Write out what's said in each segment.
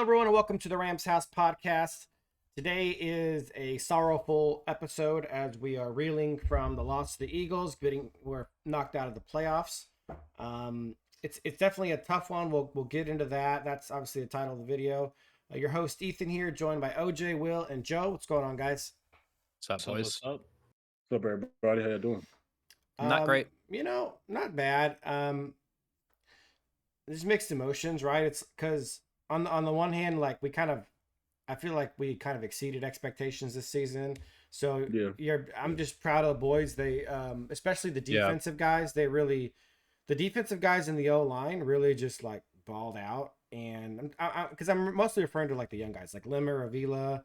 everyone, and welcome to the Rams House podcast. Today is a sorrowful episode as we are reeling from the loss to the Eagles. We're knocked out of the playoffs. It's definitely a tough one. We'll get into that. That's obviously the title of the video. Your host Ethan here, joined by OJ, Will, and Joe. What's going on, guys? What's up, boys? What's up? What's up, everybody? How you doing? Not great. Not bad. There's mixed emotions, right? It's because on the one hand, like I feel like we kind of exceeded expectations this season. So I'm just proud of the boys. They, especially the defensive guys, the defensive guys in the O line really just like balled out. And because I'm mostly referring to like the young guys like Limmer, Avila,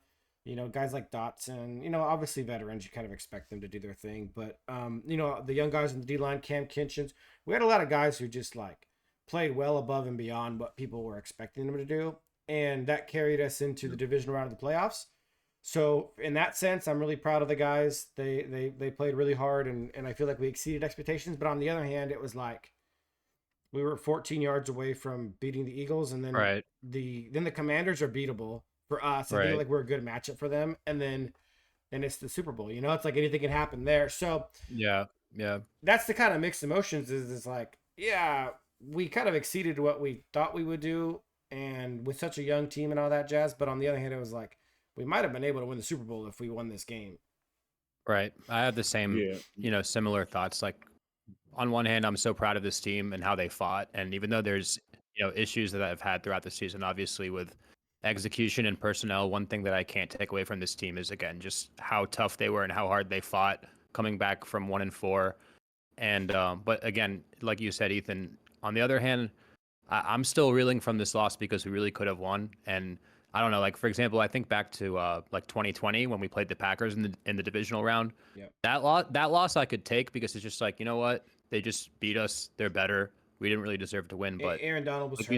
guys like Dotson, obviously veterans, you kind of expect them to do their thing. But, the young guys in the D line, Cam Kinchins, we had a lot of guys who just like played well above and beyond what people were expecting them to do. And that carried us into the divisional round of the playoffs. So in that sense, I'm really proud of the guys. They played really hard, and I feel like we exceeded expectations. But on the other hand, it was like we were 14 yards away from beating the Eagles, and then the Commanders are beatable for us. I feel like we're a good matchup for them, and then it's the Super Bowl. It's like anything can happen there. So yeah, that's the kind of mixed emotions. Is like, yeah, we kind of exceeded what we thought we would do, and with such a young team and all that jazz. But on the other hand, it was like we might have been able to win the Super Bowl if we won this game. Right. I have the same, similar thoughts. Like on one hand, I'm so proud of this team and how they fought. And even though there's, issues that I've had throughout the season, obviously with execution and personnel, one thing that I can't take away from this team is, again, just how tough they were and how hard they fought coming back from 1-4. And, but again, like you said, Ethan, on the other hand, I'm still reeling from this loss because we really could have won. And I don't know, like, for example, I think back to like 2020 when we played the Packers in the divisional round. Yep. That loss I could take because it's just like, you know what? They just beat us. They're better. We didn't really deserve to win. But Aaron Donald was like hurt.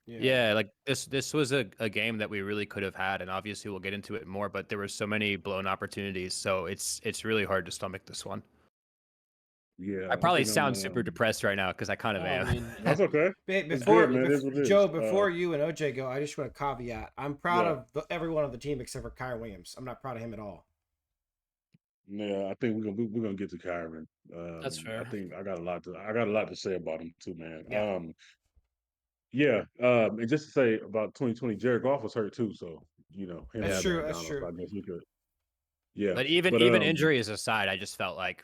you said, like this was a game that we really could have had. And obviously we'll get into it more, but there were so many blown opportunities. So it's really hard to stomach this one. Yeah, I probably sound super depressed right now because I kind of am. I mean, That's okay. Before Good, Joe, before you and OJ go, I just want to caveat: I'm proud of everyone on the team except for Kyren Williams. I'm not proud of him at all. Yeah, I think we're gonna get to Kyren. That's fair. I think I got a lot to say about him too, man. Yeah. And just to say about 2020, Jared Goff was hurt too, so him That's and true. Aaron That's Donald, true. so I guess we could. Yeah, But even injuries aside, I just felt like,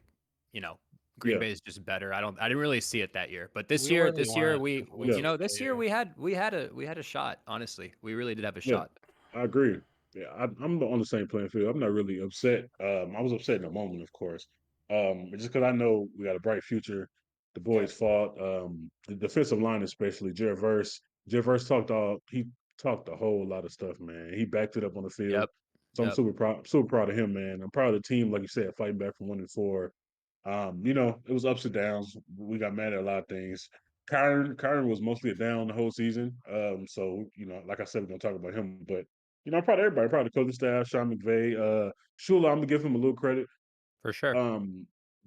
Green Bay is just better. I didn't really see it that year. But this year we had a shot, honestly. We really did have a shot. I agree. Yeah, I'm on the same playing field. I'm not really upset. I was upset in the moment, of course. Just because I know we got a bright future. The boys fought. The defensive line, especially Jared Verse. Jared Verse he talked a whole lot of stuff, man. He backed it up on the field. Yep. So I'm super proud of him, man. I'm proud of the team, like you said, fighting back from 1-4. It was ups and downs. We got mad at a lot of things. Kyron was mostly a down the whole season. So like I said, we're gonna talk about him, but I'm proud of everybody. Proud of the coaching staff, Sean McVay, Shula. I'm gonna give him a little credit. For sure.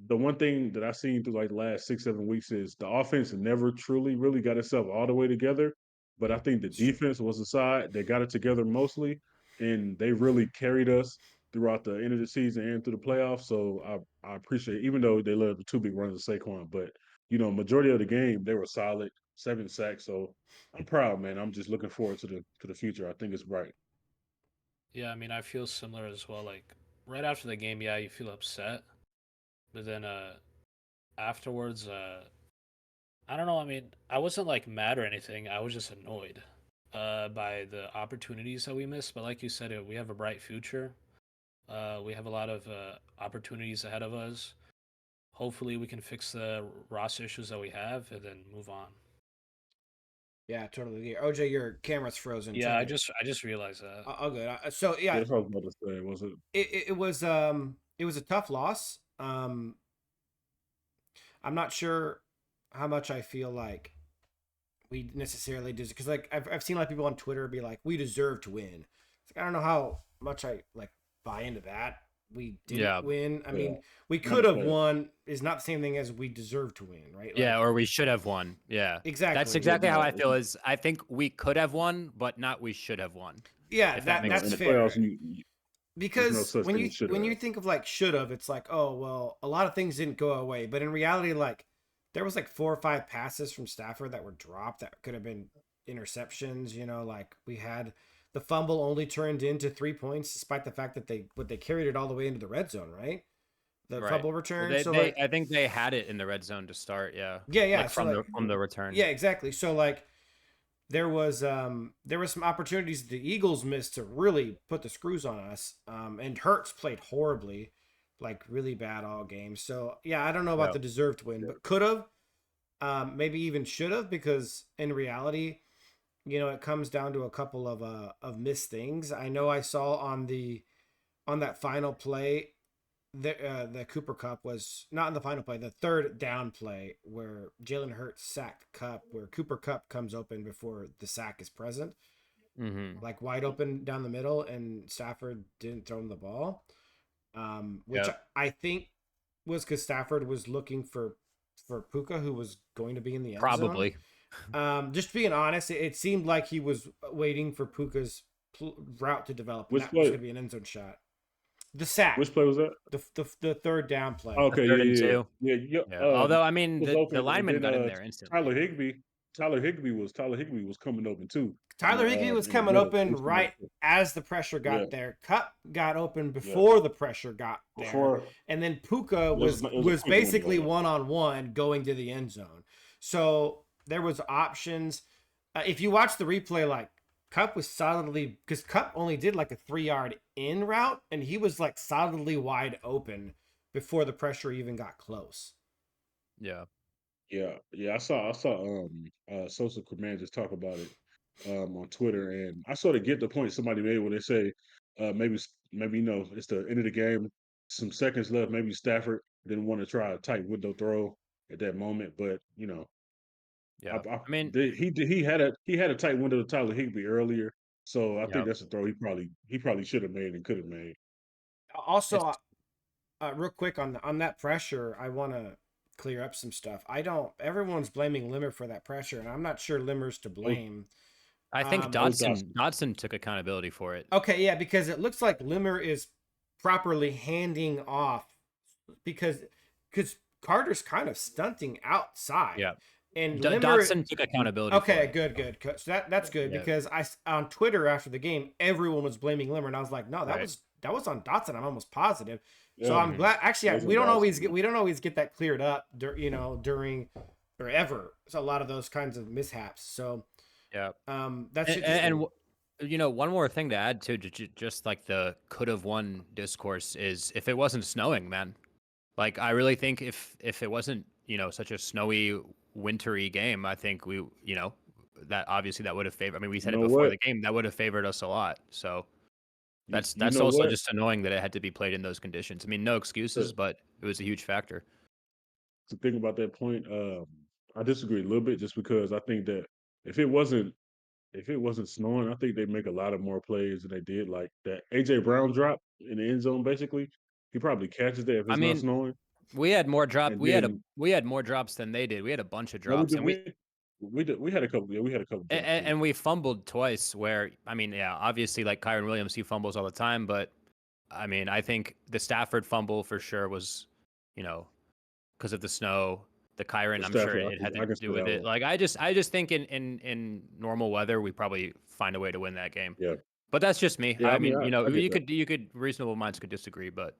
The one thing that I've seen through like the last 6-7 weeks is the offense never truly really got itself all the way together. But I think the defense was the side that got it together mostly, and they really carried us throughout the end of the season and through the playoffs. So I appreciate it, even though they led the two big runs of Saquon. But majority of the game they were solid, 7 sacks. So I'm proud, man. I'm just looking forward to the future. I think it's bright. Yeah, I mean, I feel similar as well. Like right after the game, yeah, you feel upset, but then afterwards, I don't know. I mean, I wasn't like mad or anything. I was just annoyed by the opportunities that we missed. But like you said, we have a bright future. We have a lot of opportunities ahead of us. Hopefully, we can fix the roster issues that we have and then move on. Yeah, totally. OJ, your camera's frozen. Yeah, I just realized that. Oh, good. So yeah, That's what I was about to say. Was it? It was a tough loss. I'm not sure how much I feel like we necessarily deserve, because like I've seen a lot of people on Twitter be like, we deserve to win. It's like, I don't know how much I like buy into that. we didn't win. I mean, we could have won is not the same thing as we deserve to win, right? Like, or we should have won. Yeah, exactly. That's exactly how I feel. Is I think we could have won, but not we should have won. Yeah, that's fair. Because when you think of like should have, it's like, oh well, a lot of things didn't go away, but in reality, like there was like 4 or 5 passes from Stafford that were dropped that could have been interceptions. You know, like we had the fumble only turned into 3 points, despite the fact that they carried it all the way into the red zone, right? The fumble return. Well, I think they had it in the red zone to start. Yeah. Like from the return. Yeah, exactly. So like there was some opportunities the Eagles missed to really put the screws on us. And Hurts played horribly, like really bad all game. So yeah, I don't know about the deserved win, but could have, maybe even should have, because in reality, you know, it comes down to a couple of missed things. I know I saw on that final play, the Cooper Kupp was not in the final play, the third down play where Jalen Hurts sacked Kupp, where Cooper Kupp comes open before the sack is present, like wide open down the middle, and Stafford didn't throw him the ball, which I think was because Stafford was looking for Puka, who was going to be in the end probably zone. Just being honest, it seemed like he was waiting for Puka's route to develop. Which that was going to be an end zone shot. The sack. Which play was that? The third down play. Okay, yeah. Although I mean, the lineman got in there instantly. Tyler Higbee was coming open too. Tyler Higbee was coming open right as the pressure got there. Kupp got open before the pressure got there, and then Puka was basically one-on-one going to the end zone. So there was options. If you watch the replay, like Kupp was solidly, because Kupp only did like a 3-yard in route, and he was like solidly wide open before the pressure even got close. Yeah. I saw Social Commanders talk about it on Twitter, and I sort of get the point somebody made when they say maybe you know it's the end of the game, some seconds left. Maybe Stafford didn't want to try a tight window throw at that moment, but you know. Yeah, I mean, he had a tight window to Tyler Higbee earlier, so I think that's a throw he probably should have made and could have made. Also, real quick on that pressure, I want to clear up some stuff. Everyone's blaming Limmer for that pressure, and I'm not sure Limmer's to blame. I think Dotson took accountability for it. Okay, yeah, because it looks like Limmer is properly handing off because Carter's kind of stunting outside. Yeah. And Dotson took accountability. Okay, good. So that's good because on Twitter after the game, everyone was blaming Limmer, and I was like, no, that was on Dotson. I'm almost positive. So I'm glad. Actually, we don't always get that cleared up, during or ever. So a lot of those kinds of mishaps. So that's and you know, one more thing to add to just like the could have won discourse is if it wasn't snowing, man. Like I really think if it wasn't, you know, such a snowy, wintry game, I think we, you know, that obviously that would have favored. I mean, we said it before the game, that would have favored us a lot. So that's also just annoying that it had to be played in those conditions. I mean, no excuses, but it was a huge factor. To think about that point, I disagree a little bit just because I think that if it wasn't snowing, I think they'd make a lot of more plays than they did. Like that AJ Brown drop in the end zone, basically, he probably catches that if it's not snowing. We had more drop. We had more drops than they did. We had a bunch of drops, and we had a couple. Yeah, we had a couple. And we fumbled twice. Where I mean, obviously, like Kyren Williams, he fumbles all the time. But I mean, I think the Stafford fumble for sure was, you know, because of the snow. The Kyren, I'm sure it had to do with it. Like I just think in normal weather, we probably find a way to win that game. Yeah. But that's just me. Yeah, I mean, you know, you could reasonable minds could disagree, but.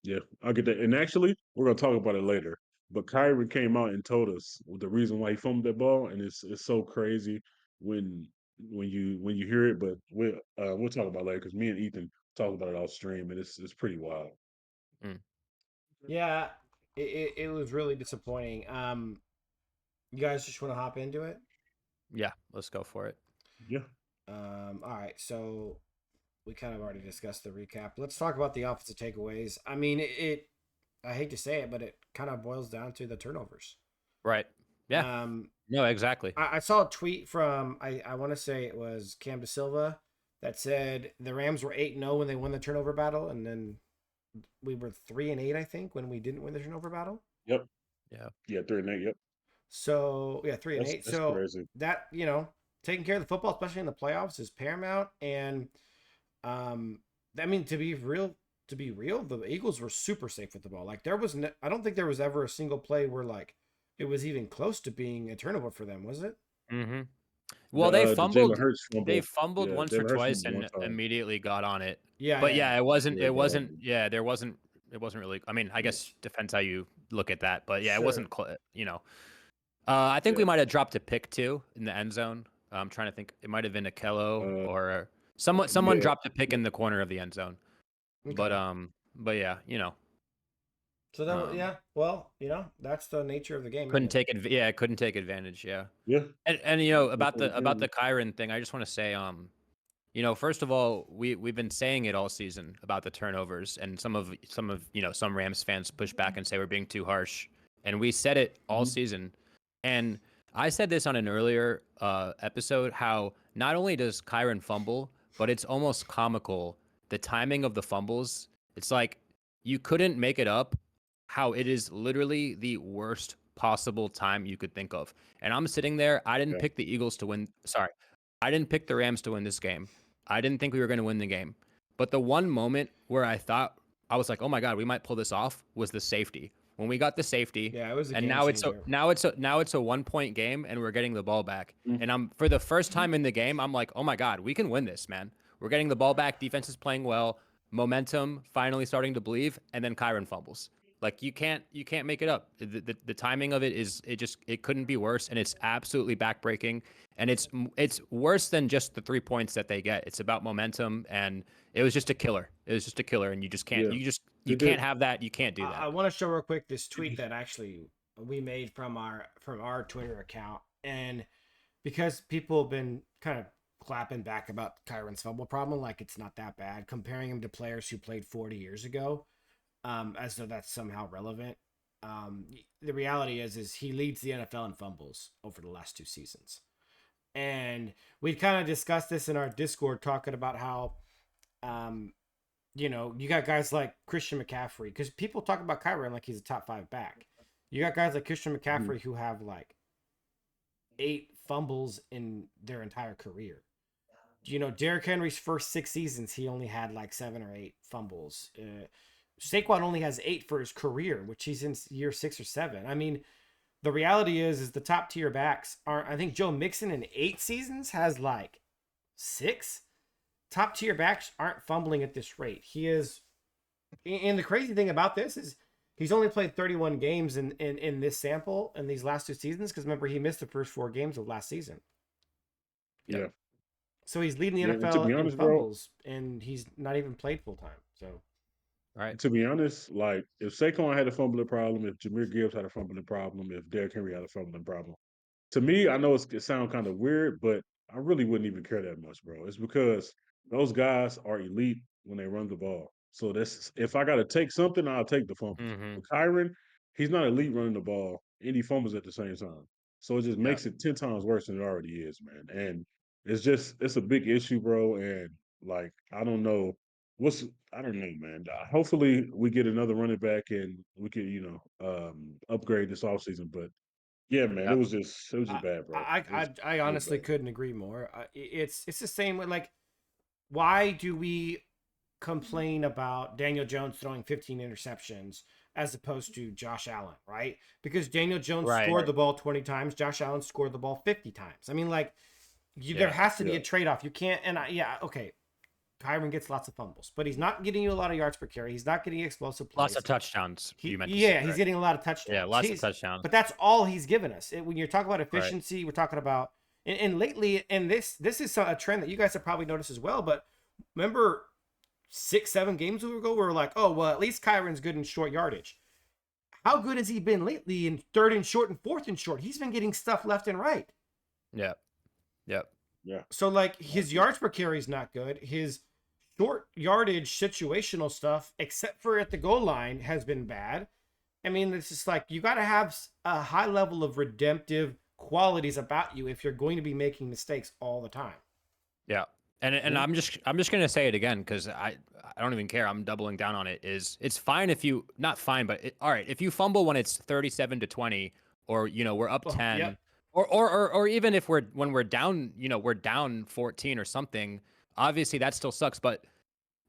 Yeah, I get that. And actually, we're gonna talk about it later. But Kyren came out and told us the reason why he fumbled that ball, and it's so crazy when you hear it. But we'll talk about it later because me and Ethan talked about it off stream, and it's pretty wild. Yeah, it was really disappointing. You guys just want to hop into it? Yeah, let's go for it. Yeah. All right, so. We kind of already discussed the recap. Let's talk about the offensive takeaways. I mean, I hate to say it, but it kind of boils down to the turnovers. Right. Yeah. No, exactly. I saw a tweet from, I want to say it was Cam Da Silva that said the Rams were 8-0 when they won the turnover battle. And then we were 3-8, I think, when we didn't win the turnover battle. Yep. Yeah. 3-8. Yep. So yeah, 3-8. That's So crazy. that, taking care of the football, especially in the playoffs, is paramount. And I mean, to be real, the Eagles were super safe with the ball. Like I don't think there was ever a single play where like it was even close to being a turnover for them, was it? Mm-hmm. Well, they The fumbled. Jalen Hurts fumble. They fumbled Yeah, once or Jalen Hurts twice fumbled and one time. immediately got on it. Yeah, But yeah. it wasn't. Yeah, It wasn't. Yeah, there wasn't. It wasn't really. I mean, I guess depends how you look at that. But yeah, Sure. it wasn't. I think we might have dropped a pick too in the end zone. I'm trying to think. It might have been Akello or someone. Someone dropped a pick in the corner of the end zone. Okay. But yeah, So that well, that's the nature of the game. couldn't take it. Yeah, couldn't take advantage. Yeah. Yeah. And about the Kyren thing, I just want to say, first of all, we've been saying it all season about the turnovers, and some Rams fans push back and say we're being too harsh, and we said it all season, and I said this on an earlier episode how not only does Kyren fumble, but it's almost comical the timing of the fumbles. It's like you couldn't make it up how it is literally the worst possible time you could think of. And I'm sitting there, I didn't pick the Eagles to win. Sorry. I didn't pick the Rams to win this game. I didn't think we were going to win the game. But the one moment where I was like, "Oh my god, we might pull this off," was the safety. When we got the safety, yeah, it was a and game changer. now it's a 1-point game and we're getting the ball back. And for the first time in the game, I'm like, "Oh my god, we can win this, man. We're getting the ball back, defense is playing well, momentum finally starting to believe," and then Kyren fumbles. Like you can't make it up. The timing of it it couldn't be worse, and it's absolutely backbreaking, and it's worse than just the 3 points that they get. It's about momentum, and it was just a killer. It was just a killer, and you just can't you can't have that. You can't do that. I want to show real quick this tweet that actually we made from our Twitter account, and because people have been kind of clapping back about Kyren's fumble problem, like it's not that bad, comparing him to players who played 40 years ago. As though that's somehow relevant. The reality is he leads the NFL in fumbles over the last 2 seasons. And we kind of discussed this in our Discord, talking about how, you got guys like Christian McCaffrey, because people talk about Kyren like he's a top 5 back. You got guys like Christian McCaffrey who have like 8 fumbles in their entire career. Derrick Henry's first 6 seasons, he only had like 7 or 8 fumbles. Saquon only has 8 for his career, which he's in year 6 or 7. I mean, the reality is the top tier backs aren't. I think Joe Mixon in 8 seasons has like 6. Top tier backs aren't fumbling at this rate. He is, and the crazy thing about this is he's only played 31 games in this sample in these last 2 seasons. Because remember, he missed the first 4 games of last season. Yeah. So he's leading the NFL in fumbles, and he's not even played full time. So. Right. To be honest, like if Saquon had a fumbling problem, if Jahmyr Gibbs had a fumbling problem, if Derrick Henry had a fumbling problem, to me, I know it sounds kind of weird, but I really wouldn't even care that much, bro. It's because those guys are elite when they run the ball. So if I got to take something, I'll take the fumble. With Kyren, he's not elite running the ball, and he fumbles at the same time. So it just makes it 10 times worse than it already is, man. And it's a big issue, bro. And like, I don't know. I don't know, man. Hopefully we get another running back and we can, upgrade this offseason. But yeah, man, it was just bad, bro. I honestly couldn't agree more. It's the same way. Like, why do we complain about Daniel Jones throwing 15 interceptions as opposed to Josh Allen, right? Because Daniel Jones scored the ball 20 times, Josh Allen scored the ball 50 times. I mean, like, there has to be a trade-off. You can't, okay. Kyren gets lots of fumbles, but he's not getting you a lot of yards per carry. He's not getting explosive plays. Lots of touchdowns. He's getting a lot of touchdowns. Yeah, lots of touchdowns. But that's all he's given us. When you're talking about efficiency, we're talking about, and lately, and this is a trend that you guys have probably noticed as well. But remember, 6-7 games ago, we were like, oh well, at least Kyren's good in short yardage. How good has he been lately in 3rd and short and 4th and short? He's been getting stuff left and right. Yeah. So like his yards per carry is not good. His short yardage situational stuff, except for at the goal line, has been bad. I mean, it's just like you got to have a high level of redemptive qualities about you if you're going to be making mistakes all the time. Yeah. And I'm just gonna say it again because I don't even care. I'm doubling down on it. Is it's fine if you not fine, but all right if you fumble when it's 37-20, or we're up 10, Yep. or even if when we're down, we're down 14 or something. Obviously, that still sucks, but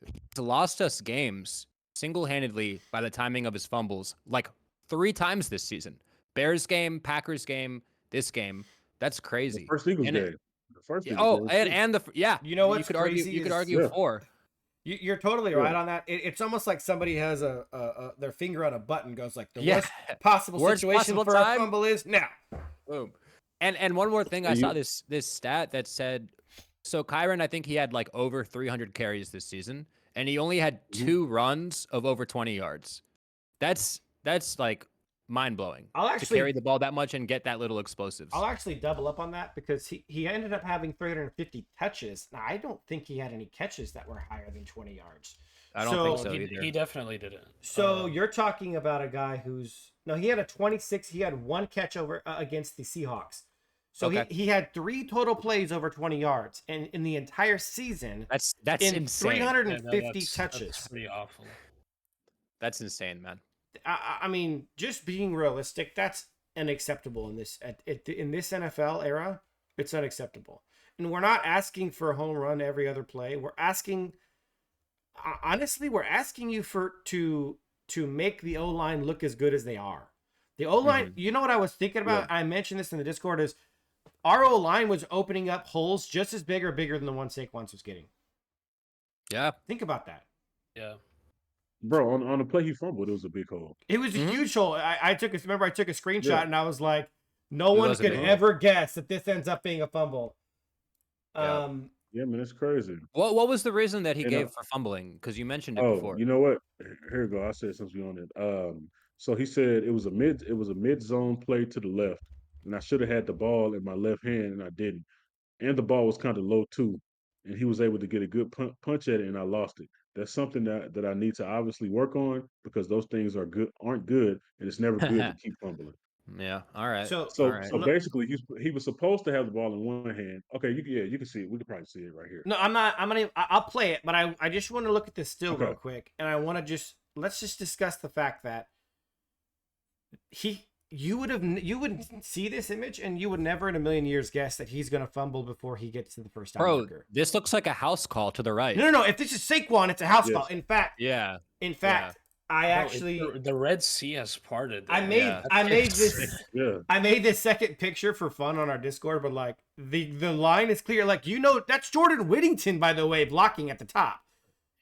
he's lost us games single-handedly by the timing of his fumbles, like 3 times this season. Bears game, Packers game, this game. That's crazy. The first Eagles game. The first Eagles Oh, game. and yeah. You know what's you could crazy? You could argue 4. You're totally right on that. It's almost like somebody has their finger on a button, goes like, the worst possible situation for a fumble is now. Boom. And one more thing, I saw this stat that said, so Kyren, I think he had like over 300 carries this season, and he only had 2 runs of over 20 yards. That's like mind-blowing. I'll actually to carry the ball that much and get that little explosives. I'll actually double up on that, because he ended up having 350 touches. Now, I don't think he had any catches that were higher than 20 yards. I don't think so either. He definitely didn't. So you're talking about a guy he had a 26. He had 1 catch over against the Seahawks. So he had 3 total plays over 20 yards, and in the entire season, that's insane. 350 touches. That's pretty awful. That's insane, man. I mean, just being realistic, that's unacceptable in this NFL era. It's unacceptable, and we're not asking for a home run every other play. We're asking, honestly, you to make the O-line look as good as they are. The O-line, you know what I was thinking about? Yeah. I mentioned this in the Discord, is our O-line was opening up holes just as big or bigger than the one Saquon was getting. Yeah. Think about that. Yeah. Bro, on the play he fumbled, it was a big hole. It was a huge hole. I took a screenshot and I was like, no one could ever guess that this ends up being a fumble. Yeah, man, it's crazy. What was the reason that he gave for fumbling? Because you mentioned it before. You know what? Here you go. I said something on it. So he said it was a mid zone play to the left, and I should have had the ball in my left hand, and I didn't. And the ball was kind of low too, and he was able to get a good punch at it, and I lost it. That's something that I need to obviously work on, because those things aren't good, and it's never good to keep fumbling. Yeah. All right. So basically, he was supposed to have the ball in one hand. Okay, you can see it. We can probably see it right here. No, I'm not. I'll play it, but I just want to look at this still real quick, and I want to let's just discuss the fact that you would see this image, and you would never in a million years guess that he's going to fumble before he gets to the first down marker. This looks like a house call to the right. No. If this is Saquon, it's a house call. In fact, I actually the Red Sea has parted. I made this second picture for fun on our Discord, but like the line is clear. Like, that's Jordan Whittington, by the way, blocking at the top.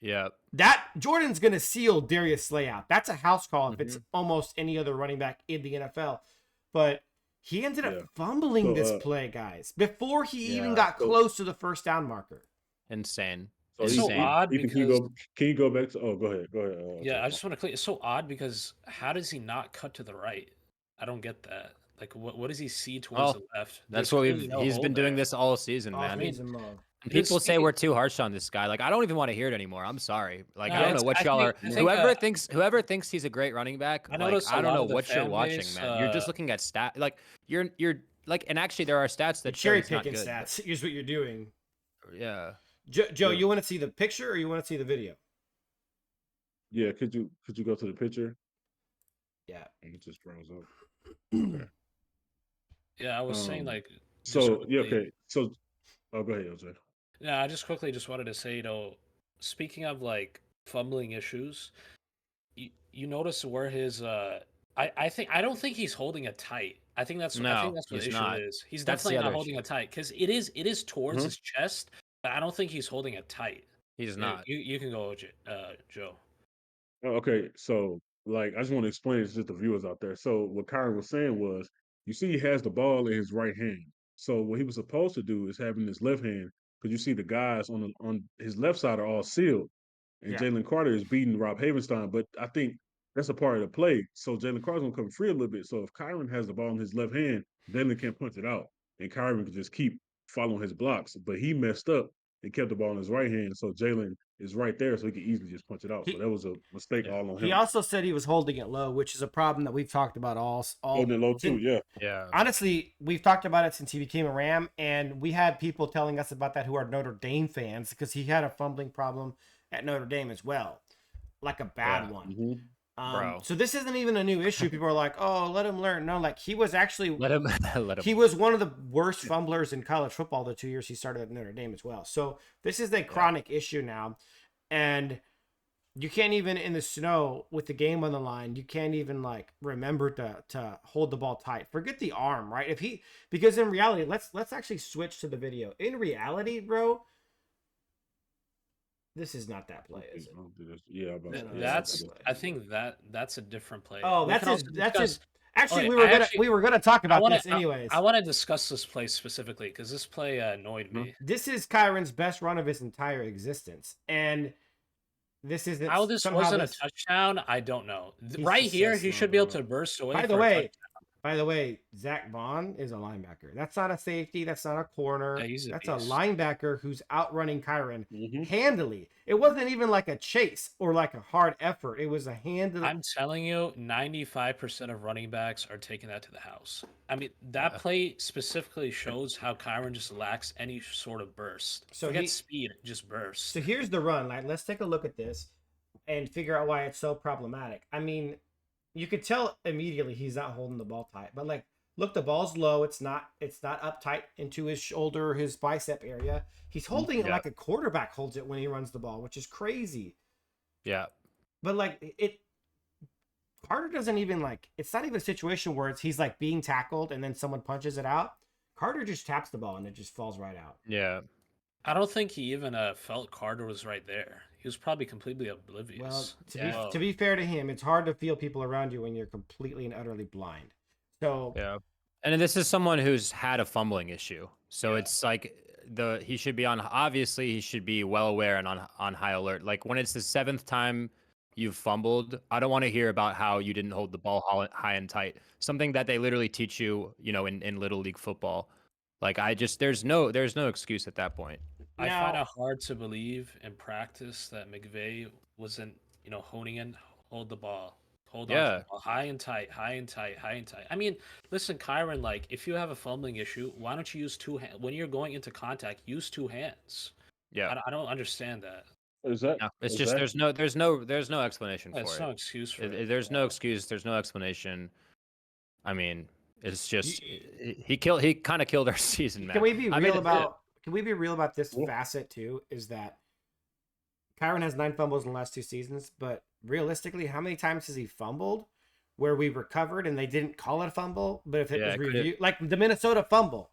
Yeah. That Jordan's gonna seal Darius Slay out. That's a house call if it's almost any other running back in the NFL. But he ended up fumbling this play, guys, before he even got close to the first down marker. Insane. So it's so odd because can you go back to go ahead. I just want to clear. It's so odd because how does he not cut to the right? I don't get that. Like, what does he see towards the left? That's what he's been doing this all season, man. People say we're too harsh on this guy. Like, I don't even want to hear it anymore. I'm sorry. Like, I don't know what y'all are. Whoever thinks he's a great running back, I don't know what you're watching, man. You're just looking at stats. Like, you're like, and actually there are stats that cherry picking stats. Here's what you're doing. Yeah. Joe, you want to see the picture or you want to see the video? Yeah, could you go to the picture? Yeah. It just froze up. Okay. Yeah, I was saying like. So okay. So, go ahead, Jose. Yeah, I just wanted to say, speaking of like fumbling issues, you notice where his I don't think he's holding it tight. I think that's what the issue is. He's definitely not holding it tight because it is towards his chest, but I don't think he's holding it tight. He's not. You can go, Joe. Okay, so like I just want to explain it to the viewers out there. So what Kyren was saying was, you see, he has the ball in his right hand. So what he was supposed to do is have in his left hand, because you see the guys on his left side are all sealed, and Jalen Carter is beating Rob Havenstein. But I think that's a part of the play. So Jalen Carter's gonna come free a little bit. So if Kyren has the ball in his left hand, Jalen can't punch it out, and Kyren can just keep following his blocks. But he messed up and kept the ball in his right hand. So Jalen is right there, so he could easily just punch it out. So that was a mistake all on him. He also said he was holding it low, which is a problem that we've talked about all holding it low too. Yeah. Yeah. Honestly, we've talked about it since he became a Ram, and we had people telling us about that who are Notre Dame fans because he had a fumbling problem at Notre Dame as well, like a bad one. Mm-hmm. So this isn't even a new issue. People are like, "Oh, let him learn." No, like he was actually let him. He was one of the worst fumblers in college football the 2 years he started at Notre Dame as well. So this is a chronic issue now, and you can't even in the snow with the game on the line. You can't even like remember to hold the ball tight. Forget the arm, right? Because in reality, let's actually switch to the video. In reality, bro. This is not that play, is it? Yeah, I think that's a different play. Oh, actually, we were gonna talk about this anyways. I want to discuss this play specifically because this play annoyed me. This is Kyren's best run of his entire existence, and this isn't how this wasn't a touchdown. I don't know. Right here, he should be able to burst away. By the way, Zach Bond is a linebacker. That's not a safety. That's not a corner. That's a linebacker who's outrunning Kyren handily. It wasn't even like a chase or like a hard effort. It was a handily. I'm telling you, 95% of running backs are taking that to the house. I mean, that play specifically shows how Kyren just lacks any sort of burst. So forget speed, just burst. So here's the run. Like, let's take a look at this and figure out why it's so problematic. I mean, you could tell immediately he's not holding the ball tight. But like, look, the ball's low. It's not up tight into his shoulder, his bicep area. He's holding it like a quarterback holds it when he runs the ball, which is crazy. Yeah. But like Carter doesn't even like, it's not even a situation where he's like being tackled and then someone punches it out. Carter just taps the ball and it just falls right out. Yeah. I don't think he even felt Carter was right there. He was probably completely oblivious. Well, to be fair to him, it's hard to feel people around you when you're completely and utterly blind. So yeah, and this is someone who's had a fumbling issue. So it's like he should be obviously he should be well aware and on high alert. Like when it's the 7th time you've fumbled, I don't want to hear about how you didn't hold the ball high and tight. Something that they literally teach you, in little league football. Like there's no excuse at that point. I find it hard to believe in practice that McVay wasn't, honing in, hold the ball, hold on to the ball, high and tight, high and tight, high and tight. I mean, listen, Kyren, like if you have a fumbling issue, why don't you use 2 hands when you're going into contact? Use 2 hands. Yeah, I don't understand that. Is that? No, it's just there's no explanation for it. There's no excuse for it. There's no excuse. There's no explanation. I mean, it's just he kind of killed our season, man. Can we be real about? Can we be real about this facet too? Is that Kyren has 9 fumbles in the last 2 seasons, but realistically, how many times has he fumbled where we recovered and they didn't call it a fumble? But if it was reviewed, like the Minnesota fumble,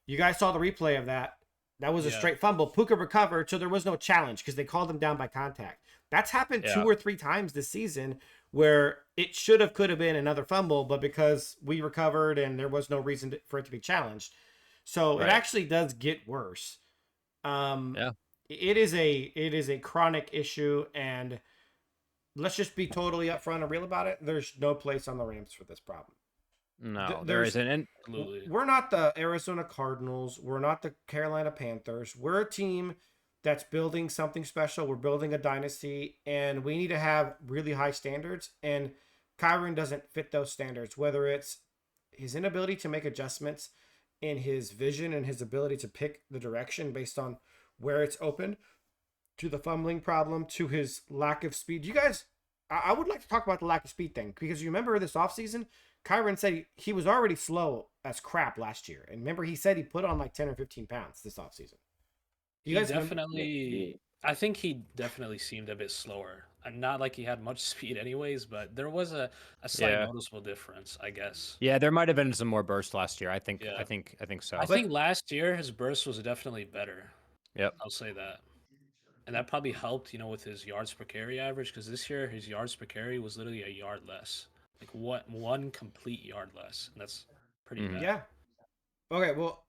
you guys saw the replay of that. That was a straight fumble. Puka recovered, so there was no challenge because they called him down by contact. That's happened 2 or 3 times this season where it could have been another fumble, but because we recovered and there was no reason for it to be challenged. So it actually does get worse. It is a chronic issue, and let's just be totally upfront and real about it. There's no place on the Rams for this problem. No, there isn't. We're not the Arizona Cardinals. We're not the Carolina Panthers. We're a team that's building something special. We're building a dynasty, and we need to have really high standards. And Kyren doesn't fit those standards, whether it's his inability to make adjustments in his vision and his ability to pick the direction based on where it's open, to the fumbling problem, to his lack of speed. You guys, I would like to talk about the lack of speed thing, because you remember this offseason, Kyren said he was already slow as crap last year. And remember, he said he put on like 10 or 15 pounds this offseason. I think he definitely seemed a bit slower. Not like he had much speed anyways, but there was a slight noticeable difference, I guess. Yeah, there might have been some more burst last year. I think so. I think last year his burst was definitely better. Yep. I'll say that. And that probably helped, with his yards per carry average, because this year his yards per carry was literally a yard less. Like one complete yard less. And that's pretty bad. Yeah. Okay, well,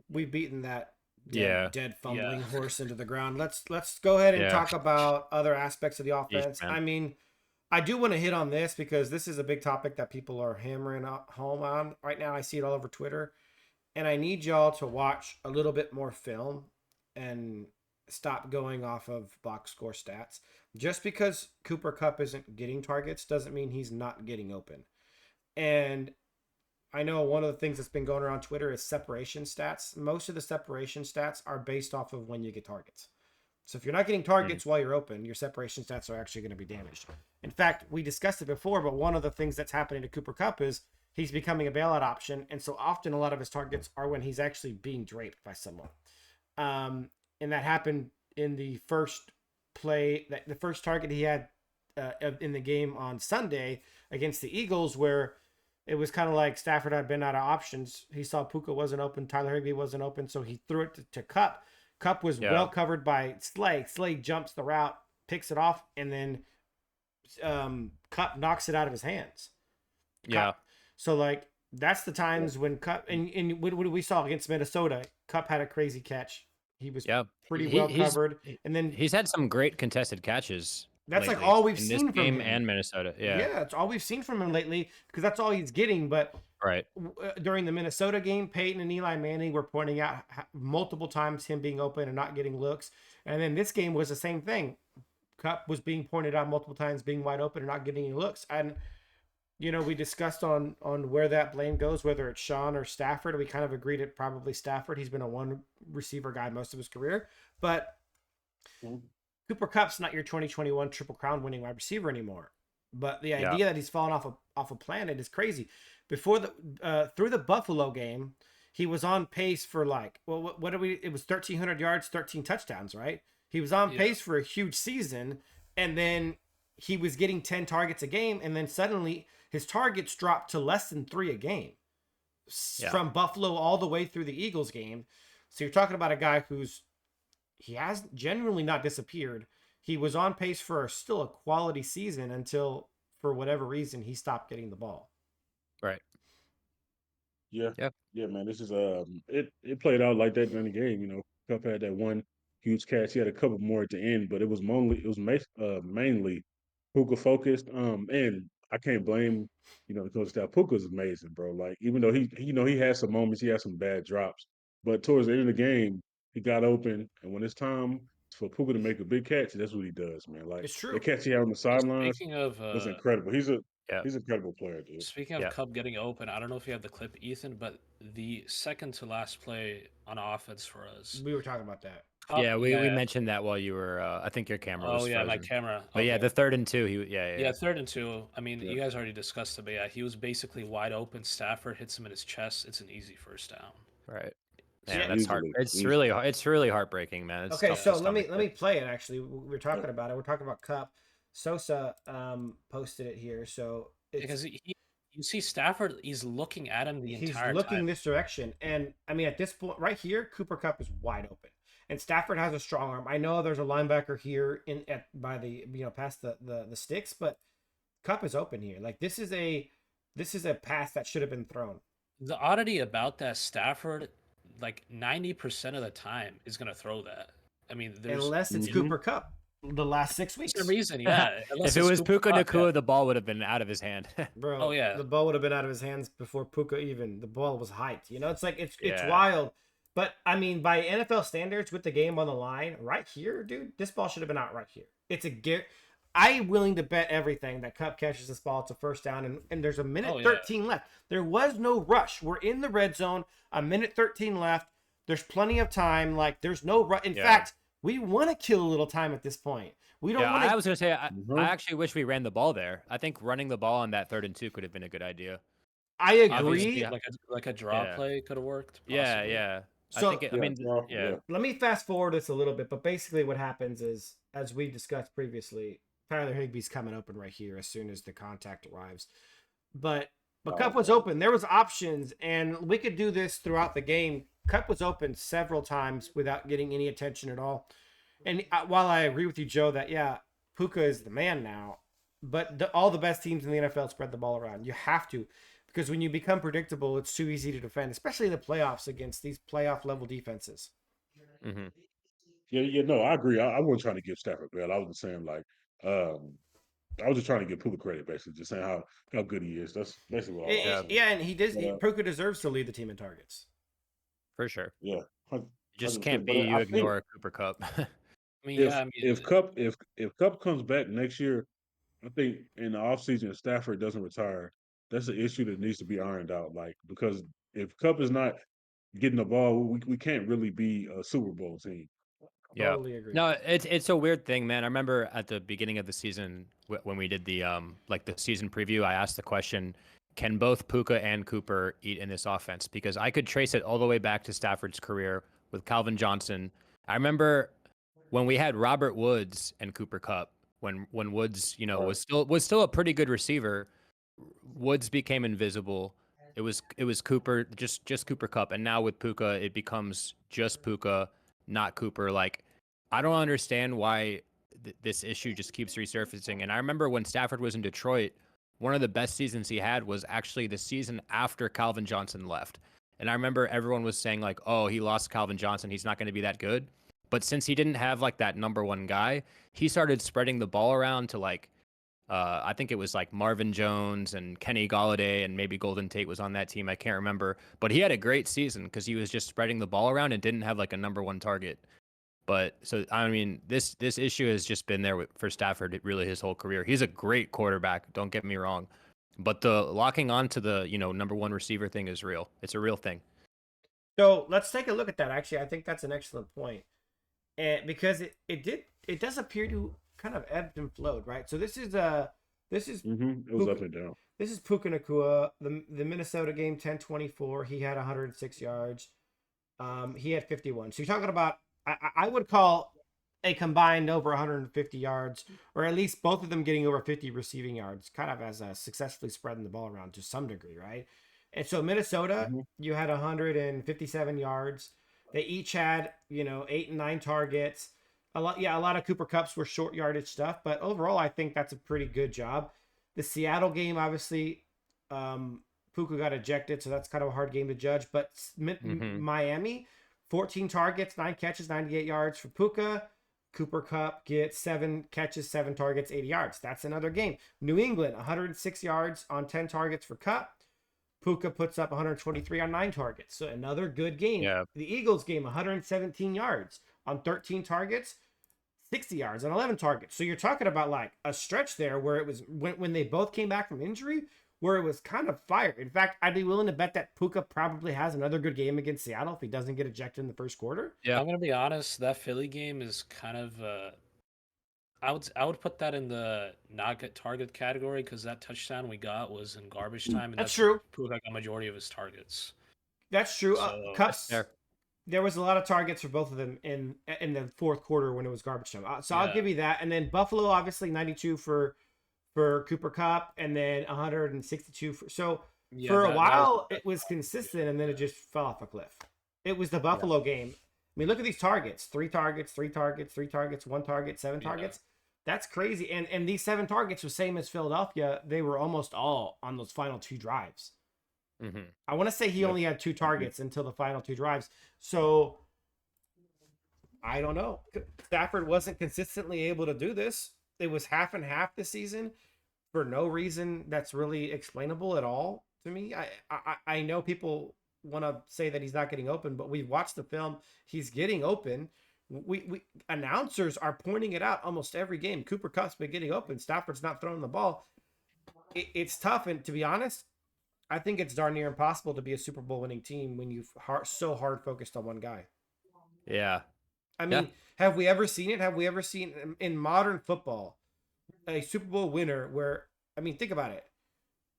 we've beaten that dead fumbling horse into the ground. Let's go ahead and talk about other aspects of the offense. I mean, I do want to hit on this because this is a big topic that people are hammering home on right now. I see it all over Twitter, and I need y'all to watch a little bit more film and stop going off of box score stats. Just because Cooper Kupp isn't getting targets doesn't mean he's not getting open. And I know one of the things that's been going around Twitter is separation stats. Most of the separation stats are based off of when you get targets. So if you're not getting targets while you're open, your separation stats are actually going to be damaged. In fact, we discussed it before, but one of the things that's happening to Cooper Kupp is he's becoming a bailout option. And so often a lot of his targets are when he's actually being draped by someone. And that happened in the first play, the first target he had in the game on Sunday against the Eagles, where it was kind of like Stafford had been out of options. He saw Puka wasn't open, Tyler Higbee wasn't open, so he threw it to Kupp. Kupp was well covered by Slay. Slay jumps the route, picks it off, and then Kupp knocks it out of his hands. Yeah. So, like, that's the times when Kupp, and what we saw against Minnesota, Kupp had a crazy catch. He was pretty well covered. And then he's had some great contested catches. That's like all we've seen from game him. And Minnesota. Yeah, it's all we've seen from him lately because that's all he's getting. But during the Minnesota game, Peyton and Eli Manning were pointing out multiple times him being open and not getting looks. And then this game was the same thing. Kupp was being pointed out multiple times, being wide open and not getting any looks. And we discussed on where that blame goes, whether it's Sean or Stafford. We kind of agreed it probably Stafford. He's been a one receiver guy most of his career, but Cooper Kupp's not your 2021 Triple Crown winning wide receiver anymore. But the idea that he's fallen off a planet is crazy. Before through the Buffalo game, he was on pace for it was 1,300 yards, 13 touchdowns, right? He was on pace for a huge season, and then he was getting 10 targets a game, and then suddenly his targets dropped to less than 3 a game from Buffalo all the way through the Eagles game. So you're talking about a guy he has genuinely not disappeared. He was on pace for still a quality season until, for whatever reason, he stopped getting the ball. Right. Yeah, man. This is it played out like that in the game. Kupp had that one huge catch. He had a couple more at the end, but it was mainly Puka focused. And I can't blame the coach staff. Puka's amazing, bro. Like, even though he had some moments, he had some bad drops, but towards the end of the game, he got open, and when it's time for Puka to make a big catch, that's what he does, man. Like, it's true. The catch he had on the sidelines was incredible. He's an incredible player, dude. Speaking of Kupp getting open, I don't know if you have the clip, Ethan, but the second to last play on offense for us. We were talking about that. Kupp, we mentioned that while you were. I think your camera was frozen. My camera. But the 3rd and 2. Yeah, 3rd and 2. I mean, you guys already discussed it, but he was basically wide open. Stafford hits him in his chest. It's an easy first down. Right. Man, that's hard. It's really heartbreaking, man. It's okay, so let me play it. Actually, we're talking about it. We're talking about Kupp. Sosa posted it here, so because you see Stafford, he's looking at him the entire time. He's looking this direction, and I mean, at this point right here, Cooper Kupp is wide open, and Stafford has a strong arm. I know there's a linebacker here by the past the sticks, but Kupp is open here. Like, this is a pass that should have been thrown. The oddity about that, Stafford, like 90% of the time, is going to throw that. I mean, unless it's Cooper Kupp. The last 6 weeks. That's the reason, yeah. If it was Puka Nacua, the ball would have been out of his hand. Bro, the ball would have been out of his hands before Puka even. The ball was hyped. It's like it's wild. But I mean, by NFL standards, with the game on the line, right here, dude, this ball should have been out right here. It's I'm willing to bet everything that Kupp catches this ball. It's a first down, and there's a minute 13 left. There was no rush. We're in the red zone. A minute 13 left. There's plenty of time. Like, there's no rush. In fact, we want to kill a little time at this point. We don't want to. I was going to say, I actually wish we ran the ball there. I think running the ball on that 3rd and 2 could have been a good idea. I agree. Like a draw play could have worked. Possibly. Yeah. So, let me fast forward this a little bit. But basically what happens is, as we discussed previously, Tyler Higbee's coming open right here as soon as the contact arrives. But Kupp was open. There was options, and we could do this throughout the game. Kupp was open several times without getting any attention at all. And while I agree with you, Joe, that, Puka is the man now, but all the best teams in the NFL spread the ball around. You have to, because when you become predictable, it's too easy to defend, especially in the playoffs against these playoff-level defenses. Mm-hmm. Yeah, no, I agree. I wasn't trying to give Stafford credit. I was just saying, like, I was just trying to give Puka credit, basically, just saying how good he is. That's basically what I was. Yeah, and he does. Puka deserves to lead the team in targets. For sure. Yeah. Just can't be you ignore Cooper Kupp. I mean, yeah, I if mean, Cup comes back next year, I think in the offseason, if Stafford doesn't retire, that's an issue that needs to be ironed out. Like because if Cup is not getting the ball, we can't really be a Super Bowl team. Yeah. Totally agree. No, it's a weird thing, man. I remember at the beginning of the season when we did the like the season preview, I asked the question, can both Puka and Cooper eat in this offense? Because I could trace it all the way back to Stafford's career with Calvin Johnson. I remember when we had Robert Woods and Cooper Cup, when Woods, was still a pretty good receiver, Woods became invisible. It was Cooper, just Cooper Cup, and now with Puka, it becomes just Puka, not Cooper. Like, I don't understand why this issue just keeps resurfacing. And I remember when Stafford was in Detroit, one of the best seasons he had was actually the season after Calvin Johnson left. And I remember everyone was saying like, "Oh, he lost Calvin Johnson. He's not going to be that good." But since he didn't have like that number one guy, he started spreading the ball around to like I think it was like Marvin Jones and Kenny Golladay and maybe Golden Tate was on that team. I can't remember, but he had a great season because he was just spreading the ball around and didn't have like a number one target. But so I mean, this issue has just been there for Stafford really his whole career. He's a great quarterback. Don't get me wrong, but the locking on to the number one receiver thing is real. It's a real thing. So let's take a look at that. Actually, I think that's an excellent point, and because it does appear to kind of ebbed and flowed, right? So this is It was up and down. This is Puka Nacua. The Minnesota game 10-24. He had 106 yards. He had 51. So you're talking about I would call a combined over 150 yards, or at least both of them getting over 50 receiving yards, kind of as a successfully spreading the ball around to some degree, right? And so Minnesota, you had 157 yards. They each had 8 and 9 targets. A lot of Cooper Kupps were short yardage stuff, but overall, I think that's a pretty good job. The Seattle game, obviously, Puka got ejected, so that's kind of a hard game to judge. But Miami, 14 targets, 9 catches, 98 yards for Puka. Cooper Kupp gets 7 catches, 7 targets, 80 yards. That's another game. New England, 106 yards on 10 targets for Kupp. Puka puts up 123 on 9 targets. So another good game. Yeah. The Eagles game, 117 yards on 13 targets, 60 yards on 11 targets. So you're talking about like a stretch there where it was when they both came back from injury, where it was kind of fire. In fact, I'd be willing to bet that Puka probably has another good game against Seattle if he doesn't get ejected in the first quarter. Yeah, I'm gonna be honest. That Philly game is kind of I would put that in the not get target category because that touchdown we got was in garbage time, and that's true. Puka got a majority of his targets. That's true. So, Kupps, there was a lot of targets for both of them in the fourth quarter when it was garbage time. So I'll give you that. And then Buffalo, obviously 92 for Cooper Kupp, and then 162 for a while it was consistent, and then it just fell off a cliff. It was the Buffalo game. I mean, look at these targets: 3 targets, 3 targets, 3 targets, 1 target, 7 targets. That's crazy. And these 7 targets were same as Philadelphia. They were almost all on those final 2 drives. I want to say he only had 2 targets until the final 2 drives. So I don't know. Stafford wasn't consistently able to do this. It was half and half this season for no reason that's really explainable at all to me. I know people want to say that he's not getting open, but we've watched the film. He's getting open. We announcers are pointing it out almost every game. Cooper Kupp's been getting open. Stafford's not throwing the ball. It's tough, and to be honest, I think it's darn near impossible to be a Super Bowl winning team when you've so hard focused on one guy. Yeah. I mean, have we ever seen it? Have we ever seen in modern football a Super Bowl winner where, I mean, think about it.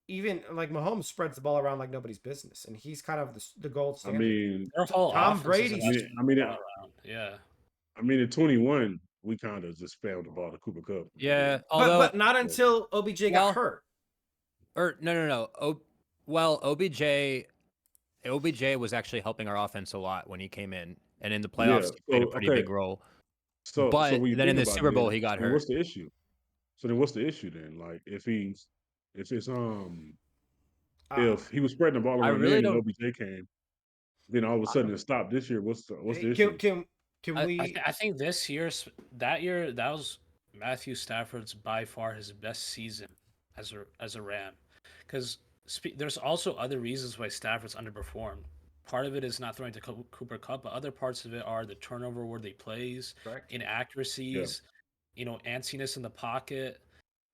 Even like Mahomes spreads the ball around like nobody's business, and he's kind of the gold standard. I mean, Tom Brady. I mean, in 21, we kind of just spammed the ball to Cooper Kupp. Yeah, but not until OBJ got hurt. Or no. Well, OBJ was actually helping our offense a lot when he came in, and in the playoffs he played a pretty big role. But then in the Super Bowl he got hurt. What's the issue? So then, what's the issue then? Like, if he was spreading the ball around and OBJ came, then all of a sudden it stopped this year. What's the issue? Can we? I think that year that was Matthew Stafford's by far his best season as a Ram, because there's also other reasons why Stafford's underperformed. part of it is not throwing to Cooper Kupp, but other parts of it are the turnover worthy plays, inaccuracies, antsiness in the pocket,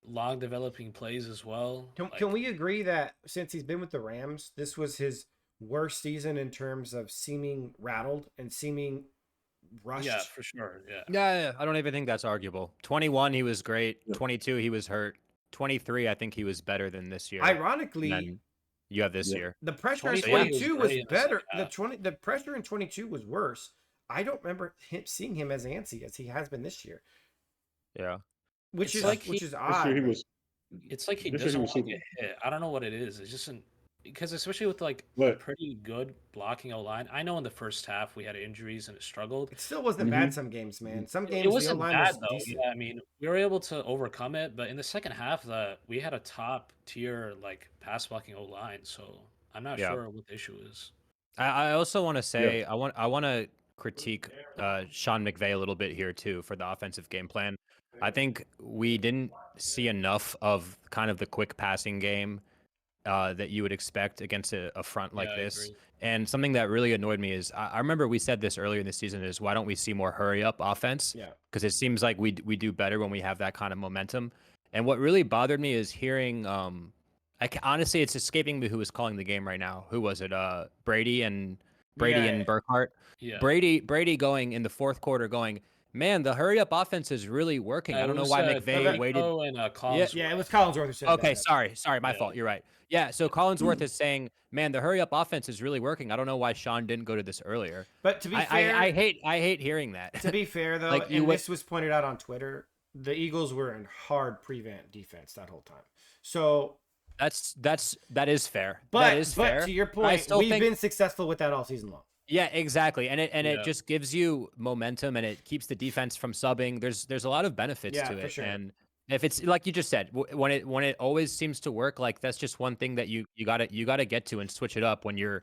long developing plays as well. Can we agree that since he's been with the Rams, this was his worst season in terms of seeming rattled and seeming rushed? Yeah, for sure. Yeah. I don't even think that's arguable. 21, he was great. 22, he was hurt. 23, I think he was better than this year. Ironically, you have this year. The pressure in 22 was better. The pressure in 22 was worse. I don't remember seeing him as antsy as he has been this year. Yeah. Which is odd. It's like he doesn't want to get hit. I don't know what it is. It's just because especially with like pretty good blocking O-line. I know in the first half we had injuries and it struggled. It still wasn't bad some games, man. Some games it wasn't the O-line bad was though. decent. Yeah, I mean we were able to overcome it, but in the second half we had a top tier like pass blocking O-line, so I'm not sure what the issue is. I also want to say I want to critique Sean McVay a little bit here too for the offensive game plan. I think we didn't see enough of kind of the quick passing game that you would expect against a front like this. And something that really annoyed me is I remember we said this earlier in the season is why don't we see more hurry up offense? Yeah. Because it seems like we do better when we have that kind of momentum. And what really bothered me is hearing honestly, it's escaping me who was calling the game right now. Who was it? Brady and Burkhardt. Yeah. Brady going in the fourth quarter going, man, the hurry up offense is really working. I don't know why McVay waited. And, it was Collinsworth who said okay, sorry, my fault. You're right. Yeah, so Collinsworth is saying, man, the hurry up offense is really working. I don't know why Sean didn't go to this earlier. But to be fair, I hate hearing that. To be fair though, this was pointed out on Twitter, the Eagles were in hard prevent defense that whole time. So that is fair. But fair. To your point, we've been successful with that all season long. Yeah, exactly. And it just gives you momentum and it keeps the defense from subbing. There's a lot of benefits to it. For sure. And if it's like you just said, when it always seems to work, like that's just one thing that you gotta get to and switch it up when you're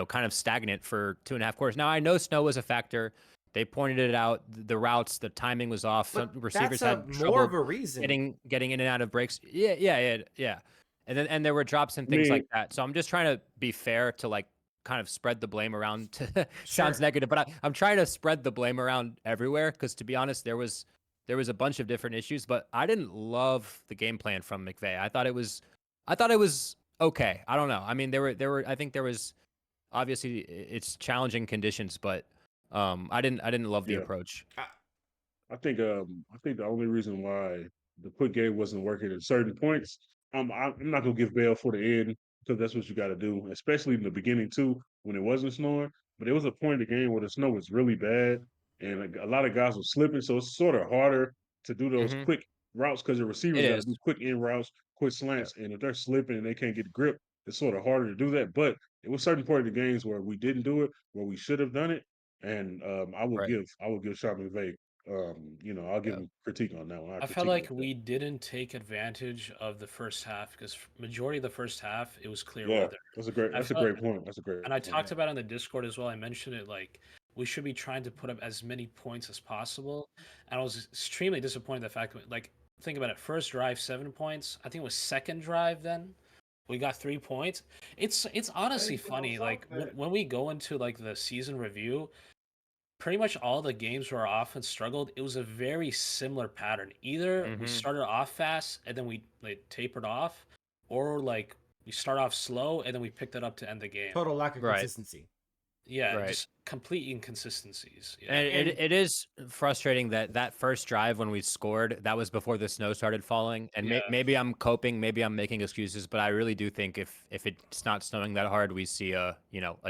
kind of stagnant for 2.5 quarters. Now I know snow was a factor. They pointed it out. The routes, the timing was off. Some receivers had more of a reason getting in and out of breaks. Yeah. And there were drops and things like that. So I'm just trying to be fair to like kind of spread the blame around. Sounds negative, but I'm trying to spread the blame around everywhere because to be honest, there was a bunch of different issues, but I didn't love the game plan from McVay. I thought it was okay. I don't know. I mean, there were I think there was obviously it's challenging conditions, but I didn't love the approach. I think the only reason why the quick game wasn't working at certain points, I'm not gonna give bail for the end because that's what you got to do, especially in the beginning too when it wasn't snowing. But there was a point in the game where the snow was really bad and a lot of guys were slipping, so it's sort of harder to do those quick routes because the receivers got to do quick in routes, quick slants, and if they're slipping and they can't get grip, it's sort of harder to do that. But it was certain point of the games where we didn't do it, where we should have done it, and I will give Sean McVay. I'll give him critique on that one. I felt like we didn't take advantage of the first half because majority of the first half it was clear weather. That's a great point. That's a great. And I talked about it on the Discord as well. I mentioned it like we should be trying to put up as many points as possible. And I was extremely disappointed in the fact that like think about it, first drive 7 points. I think it was second drive then. We got 3 points. It's honestly funny. Like when we go into like the season review, pretty much all the games where our offense struggled, it was a very similar pattern. Either we started off fast and then we like tapered off, or like we start off slow and then we picked it up to end the game. Total lack of consistency. Yeah, just complete inconsistencies. Yeah. And it is frustrating that first drive when we scored, that was before the snow started falling. And maybe I'm coping, maybe I'm making excuses, but I really do think if it's not snowing that hard, we see a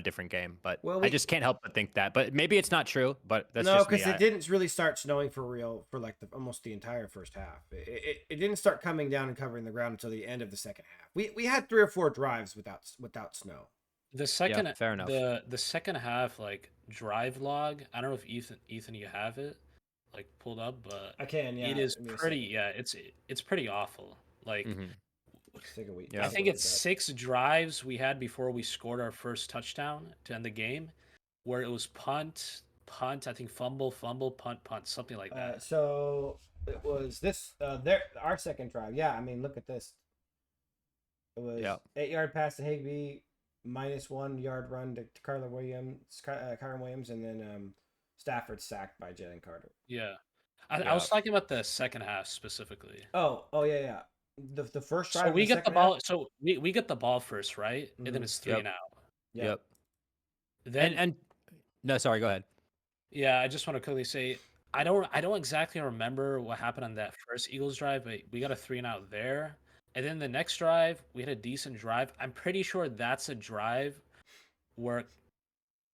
different game. But I just can't help but think that. But maybe it's not true. But that's just me. No, because it didn't really start snowing for real for like almost the entire first half. It didn't start coming down and covering the ground until the end of the second half. We had 3 or 4 drives without snow. The second, fair enough. The second half, like drive log. I don't know if Ethan, you have it like pulled up, but I can. Yeah, it is pretty. Yeah, it's pretty awful. Like, I think it's 6 drives we had before we scored our first touchdown to end the game, where it was punt. I think fumble, punt, something like that. So it was this. Our second drive. Yeah, I mean, look at this. It was 8-yard pass to Higbee. -1 yard run to Kyren Williams, and then Stafford sacked by Jalen Carter. Yeah. I was talking about the second half specifically. Oh yeah. The first drive. So we the get the ball. So we get the ball first, right? And then it's 3 and out. Yep. Then and no, sorry, go ahead. Yeah, I just want to quickly say I don't exactly remember what happened on that first Eagles drive, but we got a 3 and out there. And then the next drive, we had a decent drive. I'm pretty sure that's a drive where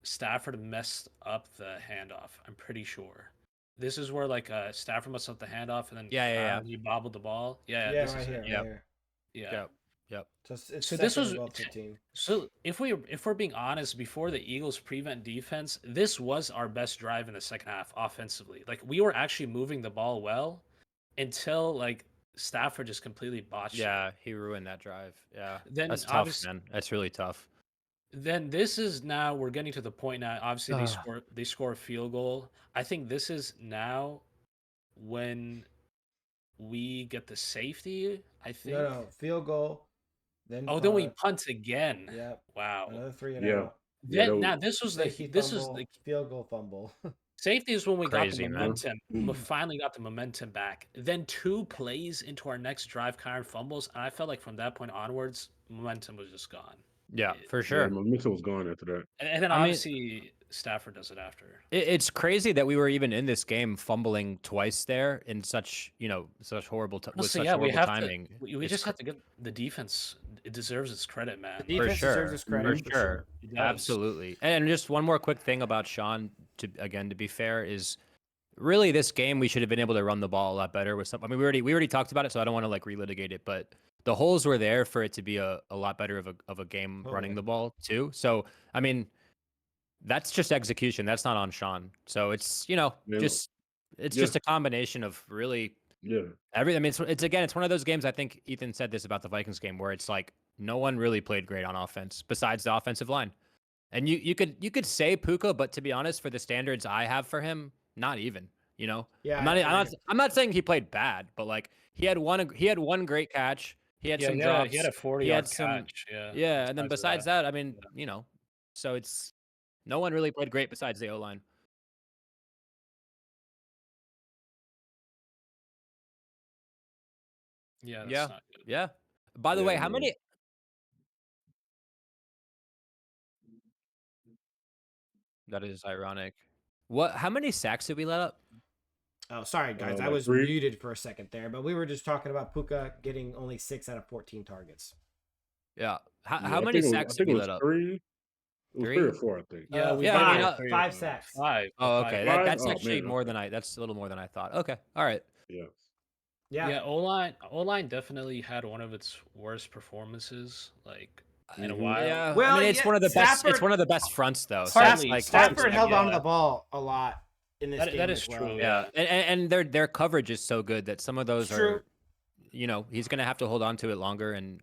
Stafford messed up the handoff. I'm pretty sure. This is where like Stafford messed up the handoff, and then he bobbled the ball. Right here. Yep. So this was 15. So if we're being honest, before the Eagles prevent defense, this was our best drive in the second half offensively. Like we were actually moving the ball well until like Stafford just completely botched. Yeah, he ruined that drive. Yeah, then that's tough, man. That's really tough. Then this is now we're getting to the point now. Obviously, they score a field goal. I think this is now when we get the safety. I think no field goal. Then then we punt again. Yep. Wow. Another 3 and out. Now this was the field goal fumble. Safety is when we got the momentum. We finally got the momentum back. Then 2 plays into our next drive, Kyren fumbles, and I felt like from that point onwards, momentum was just gone. Yeah, for sure. Momentum was gone after that. And then obviously Stafford does it after. It's crazy that we were even in this game fumbling twice there in such horrible timing. We just have to give the defense. It deserves its credit, man. The defense deserves its credit. For sure. Absolutely. And just one more quick thing about Sean. To be fair, is really this game we should have been able to run the ball a lot better with some. I mean, we already talked about it, so I don't want to like relitigate it, but the holes were there for it to be a lot better of a game running the ball too. So I mean, that's just execution. That's not on Sean. So it's just a combination of really everything. I mean, it's one of those games. I think Ethan said this about the Vikings game where it's like no one really played great on offense besides the offensive line. And you could say Puka, but to be honest, for the standards I have for him, not even. Yeah. I'm not saying he played bad, but like he had one great catch. He had some drops. He had a 40-yard catch. Yeah, and then besides that, I mean, so it's no one really played great besides the O-line. Yeah. That's not good. Yeah. By the way, how many? That is ironic. How many sacks did we let up? Oh, sorry, guys. I was muted for a second there, but we were just talking about Puka getting only 6 out of 14 targets. Yeah. How many sacks did we let up? 3? It was 3 or 4, I think. Yeah, 5 sacks. 5. Oh, okay. That's actually more than that's a little more than I thought. Okay. All right. Yeah. O-line definitely had one of its worst performances, like in a while. Yeah. Well, I mean, it's one of the best. It's one of the best fronts, though. Stafford held on to the ball a lot in this game. That is true. Yeah, and their coverage is so good that some of those are, he's gonna have to hold on to it longer, and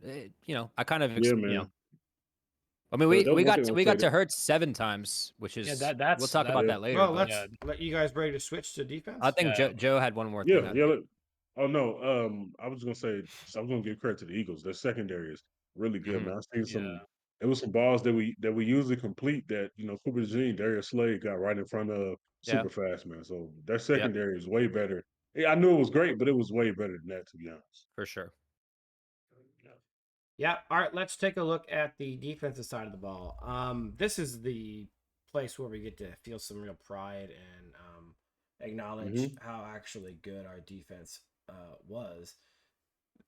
I kind of, I mean, we got to Hurts 7 times, which is we'll talk about that later. Well, let's let you guys ready to switch to defense. I think Joe had one more thing. Oh no, I was gonna say I was gonna give credit to the Eagles. Their secondary is really good, man. I seen some. There was some balls that we usually complete that Cooper DeJean, Darius Slade got right in front of super fast, man. So their secondary is way better. I knew it was great, but it was way better than that, to be honest. For sure. Yeah. All right. Let's take a look at the defensive side of the ball. This is the place where we get to feel some real pride and acknowledge how actually good our defense was.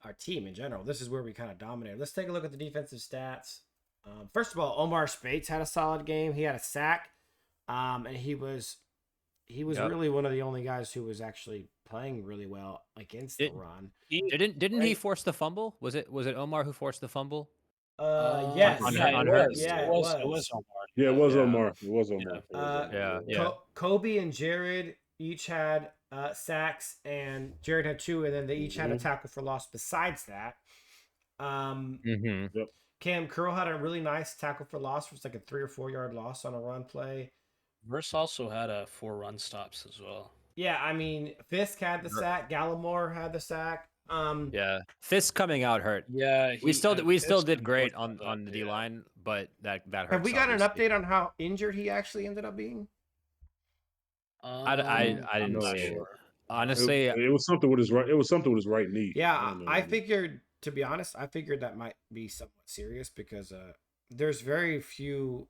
Our team in general. This is where we kind of dominated. Let's take a look at the defensive stats. First of all, Omar Speights had a solid game. He had a sack, and he was really one of the only guys who was actually playing really well against the run. Didn't he force the fumble? Was it Omar who forced the fumble? Yes. On Hurts. It was Omar. Yeah, it was Omar. It was Omar. Kobe and Jared each had sacks, and Jared had 2, and then they each had a tackle for loss besides that. Cam Curl had a really nice tackle for loss. It was like a 3 or 4 yard loss on a run play. Verse also had 4 run stops as well. Yeah, I mean, Fisk had the sack. Gallimore had the sack. Yeah, Fisk coming out hurt. Yeah, we still Fisk did and great North on the D yeah. line, but that hurts. Have we got an obviously. update on how injured he actually ended up being? I I'm didn't not see it. sure. Honestly, it was something with his right. It was something with his right knee. Yeah, I figured. To be honest, I figured that might be somewhat serious because there's very few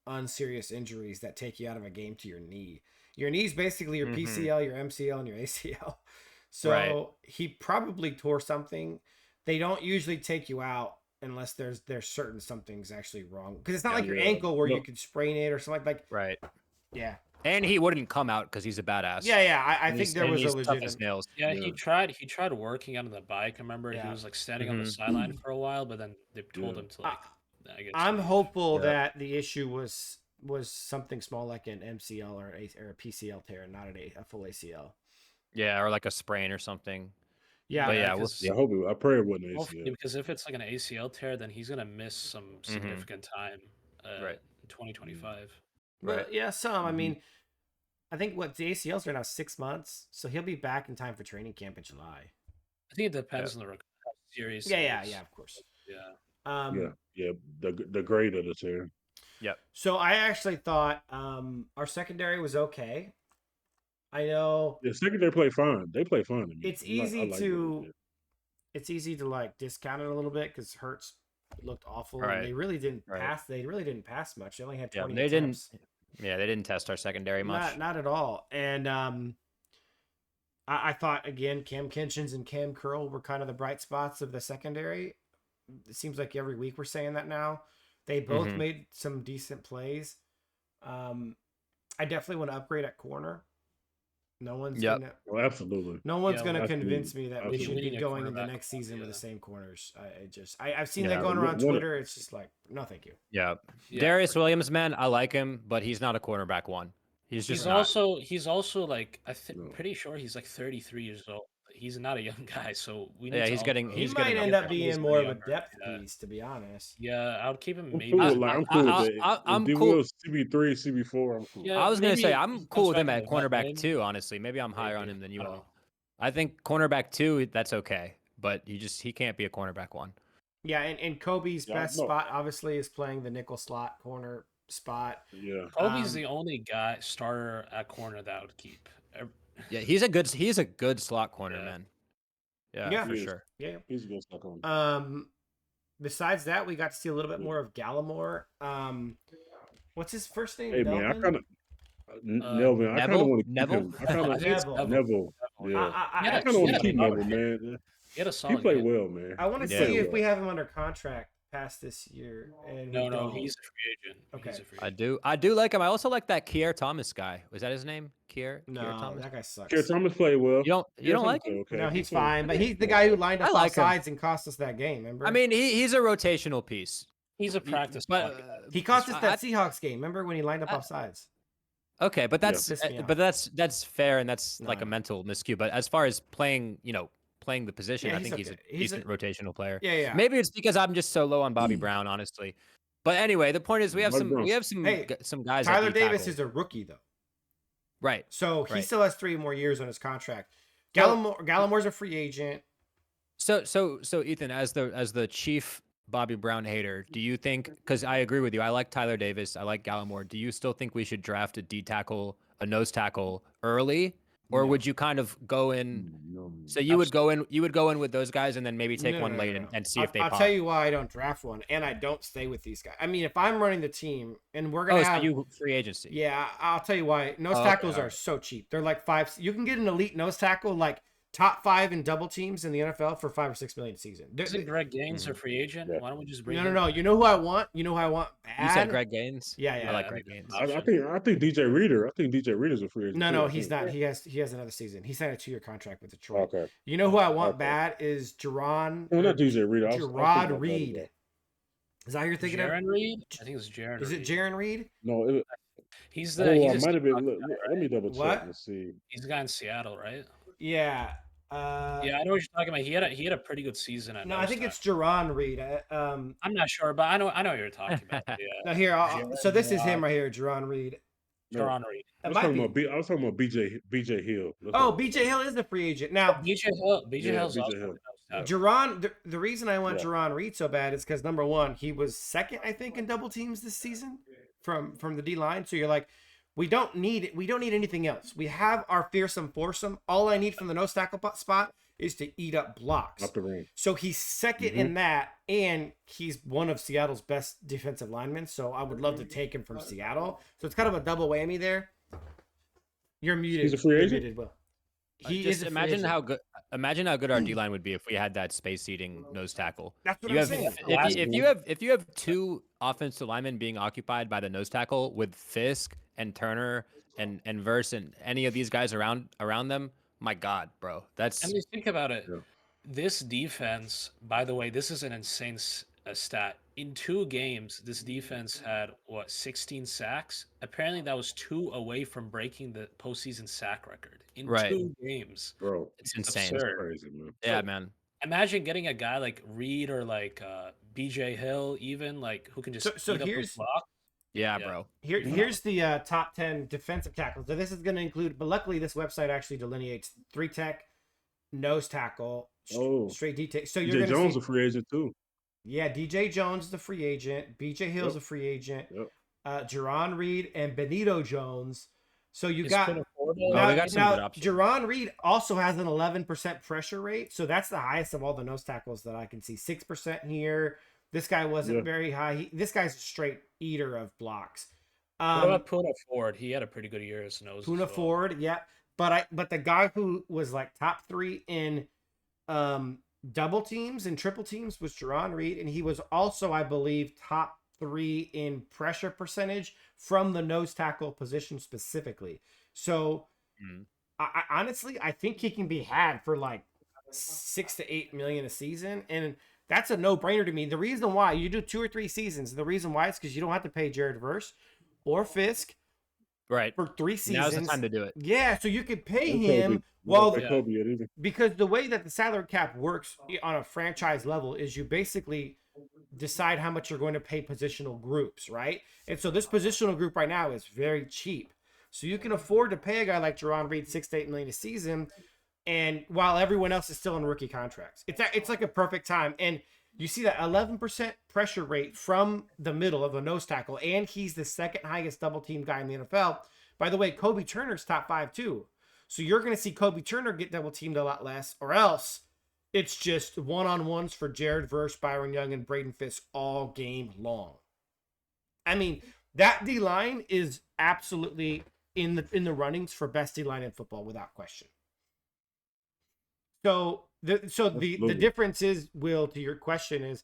unserious injuries that take you out of a game to your knee. Your knee's basically your PCL, your MCL, and your ACL. So he probably tore something. They don't usually take you out unless there's certain something's actually wrong, because it's not like your ankle where you could sprain it or something like. Right. Yeah. And he wouldn't come out because he's a badass. Yeah. I think there was a legitimate. Nails. Yeah, he tried working out on the bike. I remember he was like standing on the sideline for a while, but then they told him to like. I guess I'm hopeful that the issue was something small like an MCL or a PCL tear, not a full ACL. Yeah, or like a sprain or something. Yeah, but yeah, I pray it wasn't ACL. Because if it's like an ACL tear, then he's gonna miss some significant time. In 2025. Right. Yeah, some. I mean, I think what the ACLs are now 6 months, so he'll be back in time for training camp in July. I think it depends on the series. Yeah, of course. Yeah. The grade of the tear. Yep. So I actually thought our secondary was okay. I know. The secondary play fine. They play fine. It's easy to like discount it a little bit because Hurts looked awful. Right. And they really didn't pass. They really didn't pass much. They only had 20 they attempts. They didn't test our secondary much. Not at all. And I thought again, Cam Kinchins and Cam Curl were kind of the bright spots of the secondary. It seems like every week we're saying that now. They both made some decent plays. I definitely want to upgrade at corner. No one's gonna. Well, absolutely. No one's gonna convince me that we should be going into next season with the same corners. I've seen that going around Twitter. It's just like, no, thank you. Yeah. Darius Williams, man, I like him, but he's not a cornerback one. He's also like pretty sure he's like 33 years old. He's not a young guy, so we need he might end up being more of a depth piece, to be honest. Yeah, I would keep him maybe. I'm cool with it. I'm cool. CB3, CB4. I'm cool. Yeah, I was gonna say I'm cool with him at cornerback 2. Honestly, maybe I'm higher on him than you are. I think cornerback 2, that's okay, but he can't be a cornerback 1. Yeah, and Kobe's best spot obviously is playing the nickel slot corner spot. Yeah, Kobe's the only starter at corner that I would keep. Yeah, he's a good slot corner, man. Yeah, for sure. Yeah, he's a good slot corner. Besides that, we got to see a little bit more of Gallimore. What's his first name? Hey, Melvin? man, I kind of Neville. I kind of want to keep him. Neville. Yeah, I kind of want to keep Neville, man. He played well, man. I want to see if we have him under contract past this year. And no, he's a free agent. Okay. I do like him. I also like that Kier Thomas guy. Was that his name? Kier Thomas? That guy sucks. Kier Thomas played well. You don't like him? Okay. No, he's fine. But he's the guy who lined up off sides and cost us that game, remember? I mean, he's a rotational piece. He's a practice. He cost us that Seahawks game. Remember when he lined up off sides? Okay, but that's fair, and that's like a mental miscue. But as far as playing, playing the position, I think he's a decent rotational player. Yeah. Maybe it's because I'm just so low on Bobby Brown, honestly. But anyway, the point is we have some guys. Tyler Davis is a rookie though. Right. So he still has 3 more years on his contract. Gallimore's a free agent. So Ethan, as the chief Bobby Brown hater, do you think, because I agree with you, I like Tyler Davis, I like Gallimore, do you still think we should draft a nose tackle early? Or would you kind of go in? So you would go in with those guys and then maybe take one late and see if they pop. I'll tell you why I don't draft one and I don't stay with these guys. I mean, if I'm running the team and we're gonna have so you free agency. Yeah, I'll tell you why. Nose tackles are so cheap. They're like 5. You can get an elite nose tackle like top 5 in double teams in the NFL for $5 or $6 million a season. Isn't Greg Gaines a free agent? Why don't we just bring No. You know who I want? Bad? You said Greg Gaines? Yeah. I like Greg Gaines. I think DJ Reader. I think DJ Reader's a free agent. No, he's not. He has another season. He signed a 2-year contract with Detroit. Okay. You know who I want bad is Jerron. No, not DJ Reader. Gerard Reed. Is that who you're thinking of? Jaron Reed? I think it's Jaron. Is it Jaron Reed? No, he's the. He might have been. Let me double check and see. He's the guy in Seattle, right? Yeah. Yeah, I know what you're talking about. He had a pretty good season. I think it's Jerron Reed. I'm not sure, but I know what you're talking about. Yeah. No, here. So this is him right here, Jerron Reed. Jarran Reed. I was talking about BJ Hill. BJ Hill is the free agent now. BJ Hill's BJ also Hill. Jarran, the reason I want Jarran Reed so bad is because number one, he was second, I think, in double teams this season from the D line. So you're like, we don't need anything else. We have our fearsome foursome. All I need from the nose tackle spot is to eat up blocks. Up the ring. So he's second in that, and he's one of Seattle's best defensive linemen. So I would love to take him from Seattle. So it's kind of a double whammy there. You're muted. He's a free agent. Muted, Will. Imagine how good our D line would be if we had that space eating nose tackle. That's what I'm saying. If you have two offensive linemen being occupied by the nose tackle with Fisk and Turner and Verse and any of these guys around them, my God, bro, that's. And just think about it. Yeah. This defense, by the way, this is an insane stat. In 2 games, this defense had 16 sacks. Apparently, that was 2 away from breaking the postseason sack record in 2 games. Bro, it's insane. It's crazy, man. Yeah, man. Imagine getting a guy like Reed or like BJ Hill, even like who can just eat up those blocks. Yeah, bro. Here's the top 10 defensive tackles. So this is going to include, but luckily this website actually delineates 3 tech, nose tackle, straight detail. So you're DJ Jones a free agent too. Yeah, DJ Jones is the free agent. BJ Hill's a free agent. Jarran Reed and Benito Jones. So you got now Jarran Reed also has an 11% pressure rate. So that's the highest of all the nose tackles that I can see. 6% here. This guy wasn't very high. This guy's a straight eater of blocks. What about Poona Ford? He had a pretty good year as nose. Poona Ford, yeah. But the guy who was like top 3 in double teams and triple teams was Jarran Reed, and he was also, I believe, top 3 in pressure percentage from the nose tackle position specifically. So, I honestly, I think he can be had for like $6 to $8 million a season, and that's a no-brainer to me. The reason why you do 2 or 3 seasons, the reason why is because you don't have to pay Jared Verse or Fisk, right, for 3 seasons. Now's the time to do it. Yeah, so you could pay him. Because the way that the salary cap works on a franchise level is you basically decide how much you're going to pay positional groups, right? And so this positional group right now is very cheap. So you can afford to pay a guy like Jarran Reed $6 to $8 million a season, and while everyone else is still on rookie contracts. It's like a perfect time. And you see that 11% pressure rate from the middle of a nose tackle, and he's the second highest double team guy in the NFL. By the way, Kobe Turner's top 5 too. So you're going to see Kobe Turner get double teamed a lot less, or else it's just one-on-ones for Jared Verse, Byron Young, and Braden Fisk all game long. I mean, that D-line is absolutely in the runnings for best D-line in football without question. So the difference is, Will, to your question, is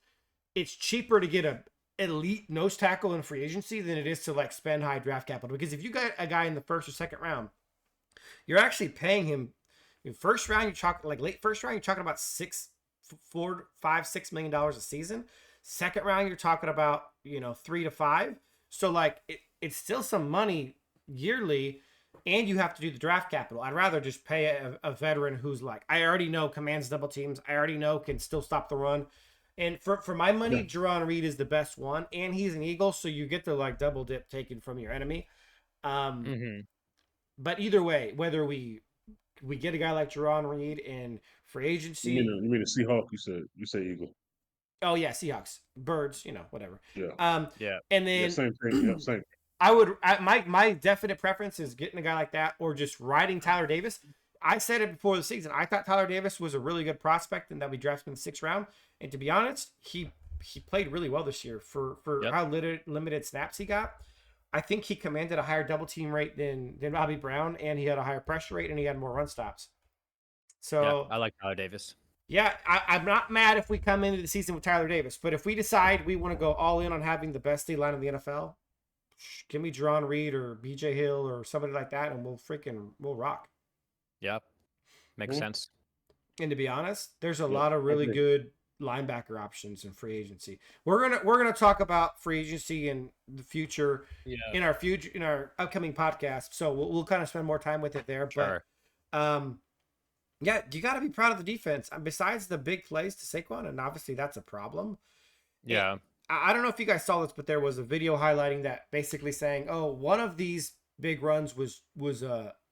it's cheaper to get a elite nose tackle in free agency than it is to like spend high draft capital. Because if you got a guy in the first or second round, you're actually paying him in first round. You're talking like late first round. You're talking about $6 million a season. Second round, you're talking about 3 to 5. So like it's still some money yearly, and you have to do the draft capital. I'd rather just pay a veteran who's like, I already know commands double teams. I already know can still stop the run. And for my money, Jarran Reed is the best one, and he's an Eagle, so you get the like double dip taken from your enemy. But either way, whether we get a guy like Jarran Reed in free agency, you mean a Seahawk? You say Eagle. Oh yeah, Seahawks, Birds, whatever. Yeah. And then same thing. Yeah, same. My definite preference is getting a guy like that or just riding Tyler Davis. I said it before the season. I thought Tyler Davis was a really good prospect and that we drafted in the 6th round. And to be honest, he played really well this year for how limited snaps he got. I think he commanded a higher double team rate than Bobby Brown, and he had a higher pressure rate, and he had more run stops. So I like Tyler Davis. Yeah, I'm not mad if we come into the season with Tyler Davis, but if we decide we want to go all in on having the best D-line in the NFL, give me Jarran Reed or BJ Hill or somebody like that, and we'll rock. Yep. Makes sense. And to be honest, there's a lot of really good linebacker options in free agency. We're gonna talk about free agency in the future in our upcoming podcast. So we'll kind of spend more time with it there. Sure. But you got to be proud of the defense. Besides the big plays to Saquon, and obviously that's a problem. Yeah. I don't know if you guys saw this, but there was a video highlighting that, basically saying, one of these big runs was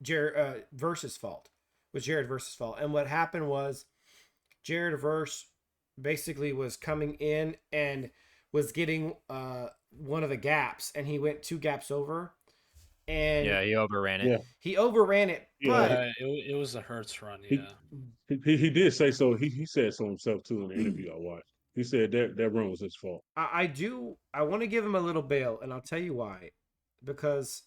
Jared Verse's fault. Was Jared Verse's fault. And what happened was Jared Verse basically was coming in and was getting one of the gaps, and he went 2 gaps over. And yeah, he overran it. Yeah, he overran it, but it was a Hurts run. he, Yeah, he did say so. He said so himself too in the interview I watched. He said that run was his fault. I want to give him a little bail, and I'll tell you why. Because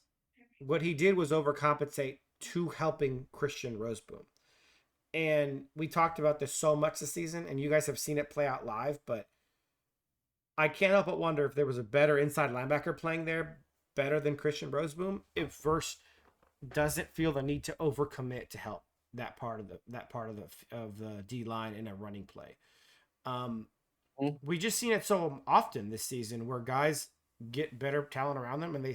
what he did was overcompensate to helping Christian Roseboom. And we talked about this so much this season, and you guys have seen it play out live, but I can't help but wonder if there was a better inside linebacker playing there, better than Christian Roseboom, if Verse doesn't feel the need to overcommit to help that part of the D line in a running play. We just seen it so often this season where guys get better talent around them, and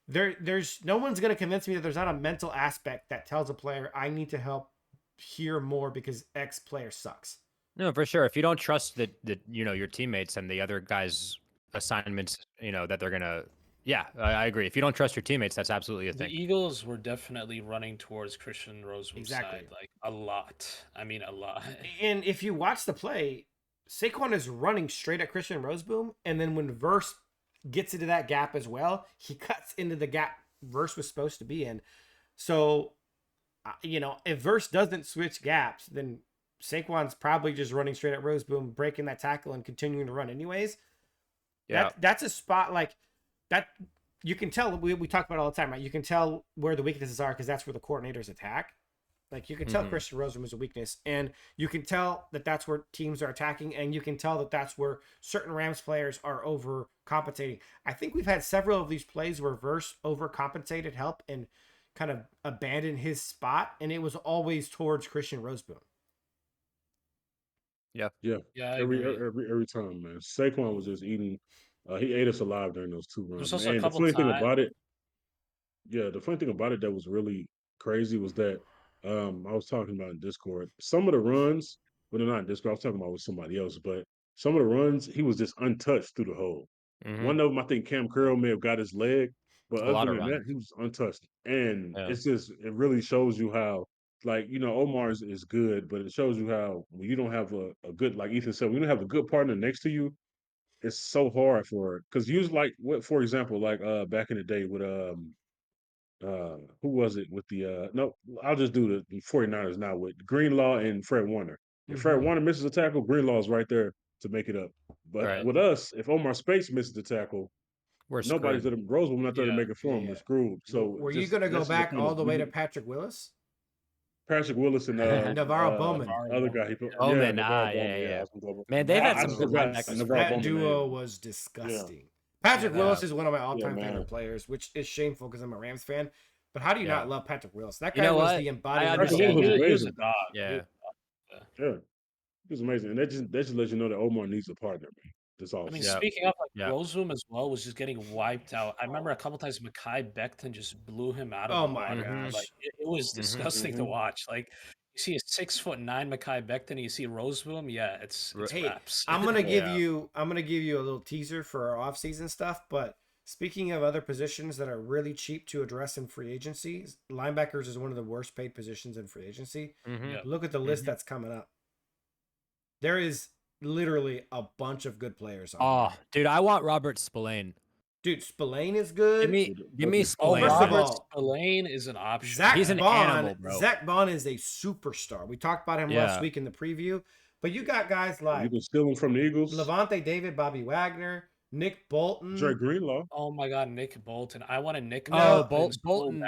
there's no one's going to convince me that there's not a mental aspect that tells a player I need to help here more because X player sucks. No, for sure. If you don't trust that your teammates and the other guys' assignments, that they're gonna. Yeah, I agree. If you don't trust your teammates, that's absolutely a thing. The Eagles were definitely running towards Christian Roseboom's side, like a lot. I mean, a lot. And if you watch the play, Saquon is running straight at Christian Roseboom, and then when Verse gets into that gap as well, he cuts into the gap Verse was supposed to be in. So, if Verse doesn't switch gaps, then Saquon's probably just running straight at Roseboom, breaking that tackle and continuing to run anyways. Yeah, that's a spot like that. You can tell. We talk about it all the time, right? You can tell where the weaknesses are because that's where the coordinators attack. Like you can tell Christian Roseboom is a weakness, and you can tell that that's where teams are attacking, and you can tell that that's where certain Rams players are overcompensating. I think we've had several of these plays where Verse overcompensated help and kind of abandoned his spot, and it was always towards Christian Roseboom. Yeah. Every time, man. Saquon was just eating. He ate us alive during those 2 runs. There's also And a the couple funny thing times. about it, the funny thing about it that was really crazy was that I was talking about in Discord. Some of the runs, well, they're not in Discord. I was talking about with somebody else, but some of the runs he was just untouched through the hole. One of them, I think Cam Curl may have got his leg, but A lot other of than that, runs. he was untouched. And Yeah. it's just it really shows you how Omar is good, but it shows you how when you don't have a good, like Ethan said, when you don't have a good partner next to you, it's so hard for it. Because you like what, for example, like back in the day with who was it with the no, I'll just do the 49ers now with Greenlaw and Fred Warner. If Fred Warner misses a tackle, Greenlaw is right there to make it up. But with us, if Omar Speights misses the tackle, we're nobody's screwed. there. Rosewood not there to make it for him. We're screwed. So were you going to go back all the way to Patrick Willis? Patrick Willis and Navarro Bowman, other guy he put. Bowman, Navarro yeah. Bowman. Man, they've had some good linebackers. That duo was disgusting. Patrick Willis is one of my all-time favorite players, which is shameful because I'm a Rams fan. But how do you not love Patrick Willis? That guy was the embodiment. He was a dog. Yeah. He was amazing, and that just lets you know that Omar needs a partner, man. That's all. I mean, speaking of Roseboom as well, was just getting wiped out. I remember a couple times Mekhi Becton just blew him out of the water. Gosh. Like it was disgusting to watch. Like you see a 6'9" Mekhi Becton, and you see Roseboom. Yeah, it's raps. I'm gonna give you a little teaser for our offseason stuff. But speaking of other positions that are really cheap to address in free agency, linebackers is one of the worst paid positions in free agency. Look at the list that's coming up. There is literally a bunch of good players on there. Dude, I want Robert Spillane. Dude, Spillane is good. Give me Spillane. Robert Spillane is an option. He's an animal, bro. Zach Bond is a superstar. We talked about him last week in the preview. But you got guys like you can steal him from the Eagles. Levante David, Bobby Wagner, Nick Bolton, Dre Greenlaw. Oh my God, Nick Bolton. I want a Nick. Bolton.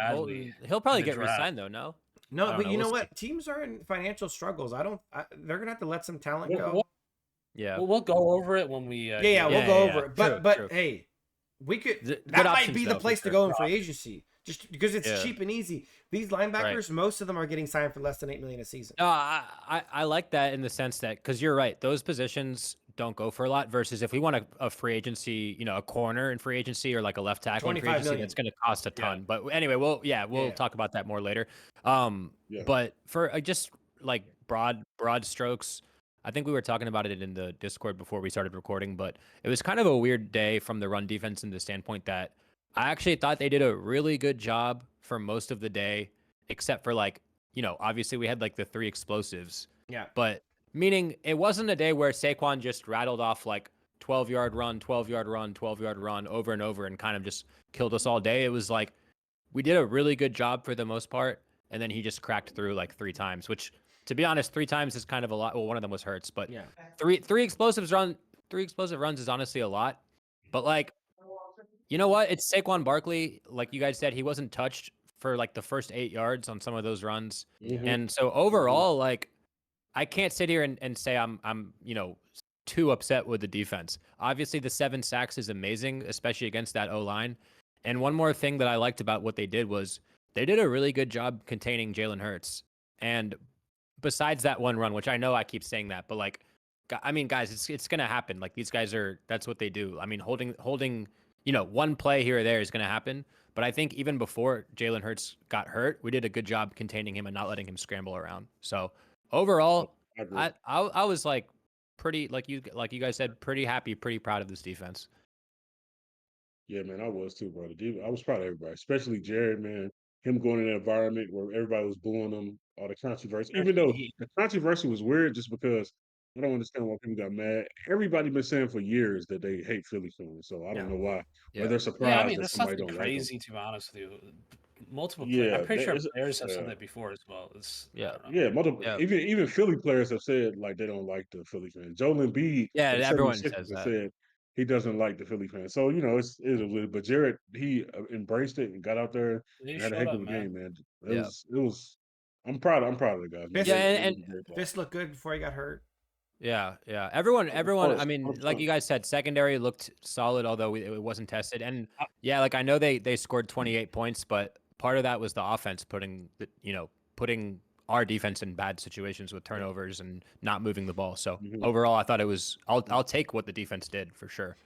He'll probably get re-signed though. No, but you know what? Teams are in financial struggles. They're gonna have to let some talent go. We'll go over it when we. We'll go over it. But hey, we could. That might be the place to go in free agency, just because it's cheap and easy. These linebackers, most of them are getting signed for less than $8 million a season. No, I like that in the sense that because you're right, those positions don't go for a lot. Versus if we want a free agency, a corner in free agency or like a left tackle in free agency, that's going to cost a ton. But anyway, we'll talk about that more later. But for just like broad strokes. I think we were talking about it in the Discord before we started recording, but it was kind of a weird day from the run defense in the standpoint that I actually thought they did a really good job for most of the day, except for like, obviously we had like the 3 explosives. Yeah. But meaning it wasn't a day where Saquon just rattled off like 12-yard run, 12-yard run, 12-yard run over and over and kind of just killed us all day. It was like we did a really good job for the most part, and then he just cracked through like 3 times, which to be honest, 3 times is kind of a lot. Well, one of them was Hurts, but yeah, 3 explosive runs is honestly a lot. But like, you know what? It's Saquon Barkley. Like you guys said, he wasn't touched for like the first 8 yards on some of those runs. Mhm. And so overall, like I can't sit here and say I'm too upset with the defense. Obviously the 7 sacks is amazing, especially against that O-line. And one more thing that I liked about what they did was they did a really good job containing Jalen Hurts. And besides that one run, which I know I keep saying that, but like, I mean, guys, it's gonna happen. Like these guys that's what they do. I mean, holding, one play here or there is gonna happen. But I think even before Jalen Hurts got hurt, we did a good job containing him and not letting him scramble around. So overall, I was like pretty, like you guys said, pretty happy, pretty proud of this defense. Yeah, man, I was too, brother. I was proud of everybody, especially Jared, man. Him going in an environment where everybody was booing him, all the controversy. Even though the controversy was weird, just because I don't understand why people got mad. Everybody been saying for years that they hate Philly fans, so I don't know why. Yeah. Or they're surprised I mean, that that's somebody nothing don't like them. crazy, to be honest with you. Multiple players. I'm pretty sure players have said that before as well. Multiple. Yeah. Even Philly players have said like they don't like the Philly fans. Joel Embiid, Yeah, the everyone 76ers says that. said he doesn't like the Philly fans. So it's a little. But Jared, he embraced it and got out there and had a heck of a game, man. It was. I'm proud of the guys. Fist, yeah, and Fist looked good before he got hurt. Yeah. Everyone. I mean, like you guys said, secondary looked solid, although it wasn't tested. And yeah, like I know they scored 28 points, but part of that was the offense putting our defense in bad situations with turnovers and not moving the ball. So overall, I thought it was. I'll take what the defense did for sure.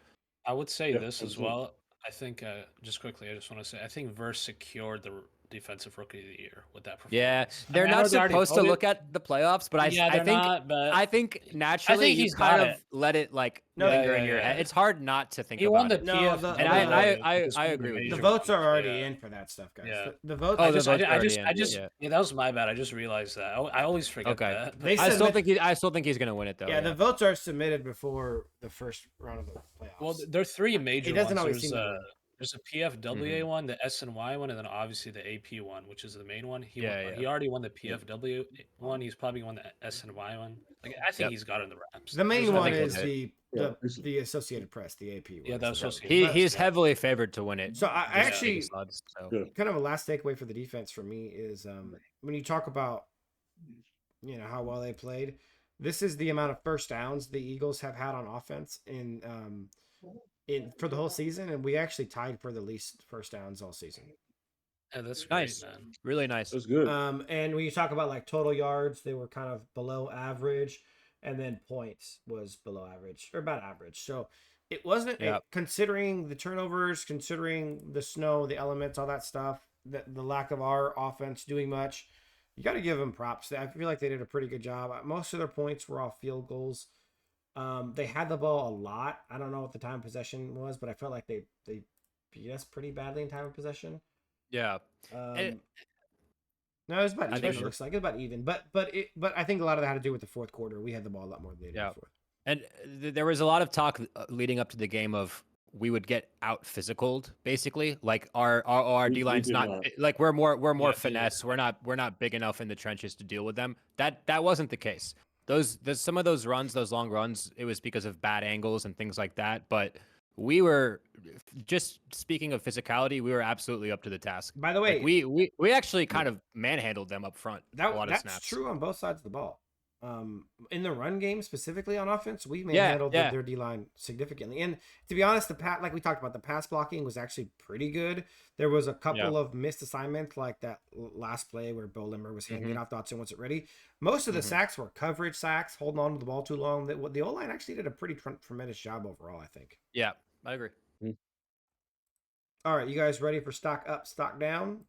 I would say this as well. I think just quickly, I just want to say I think Verse secured the defensive rookie of the year with that performance. Yeah, they're not supposed to look at the playoffs, but I think naturally you kind of let it like linger in your head. It's hard not to think about it. And I agree with you. The votes are already in for that stuff, guys. Yeah. The votes. That was my bad. I just realized that. I always forget that. I still think he's gonna win it though. Yeah, the votes are submitted before the first round of the playoffs. Well, there are 3 major ones. Doesn't always seem there's a PFWA one, the SNY one, and then obviously the AP one, which is the main one. He already won the PFW one. He's probably won the SNY one. Like I think he's got it in the wraps. The main one is the Associated Press, the AP one. Yeah, the Associated Press. He's heavily favored to win it. So I actually kind of a last takeaway for the defense for me is when you talk about how well they played. This is the amount of first downs the Eagles have had on offense for the whole season, and we actually tied for the least first downs all season. Yeah, that's nice, great, man. Really nice. That's good. And when you talk about like total yards, they were kind of below average, and then points was below average or about average. So it wasn't considering the turnovers, considering the snow, the elements, all that stuff, the lack of our offense doing much. You got to give them props. I feel like they did a pretty good job. Most of their points were off field goals. They had the ball a lot. I don't know what the time of possession was, but I felt like they beat us pretty badly in time of possession. Yeah. No, it was about even. It looks like it's about even. But I think a lot of that had to do with the fourth quarter. We had the ball a lot more than they did before. And there was a lot of talk leading up to the game of we would get out physicaled, basically. Like our D line's not like we're more finesse. We're not big enough in the trenches to deal with them. That wasn't the case. Some of those runs, those long runs, it was because of bad angles and things like that. But we were just speaking of physicality, we were absolutely up to the task. By the way, like we actually kind of manhandled them up front. That's true on both sides of the ball. In the run game specifically on offense, we manhandled their D line significantly. And to be honest, like we talked about, the pass blocking was actually pretty good. There was a couple of missed assignments, like that last play where Bo Limmer was handing it off. Dotson wasn't ready. Most of the sacks were coverage sacks, holding on to the ball too long. The O line actually did a pretty tremendous job overall, I think. Yeah, I agree. All right, you guys ready for stock up, stock down?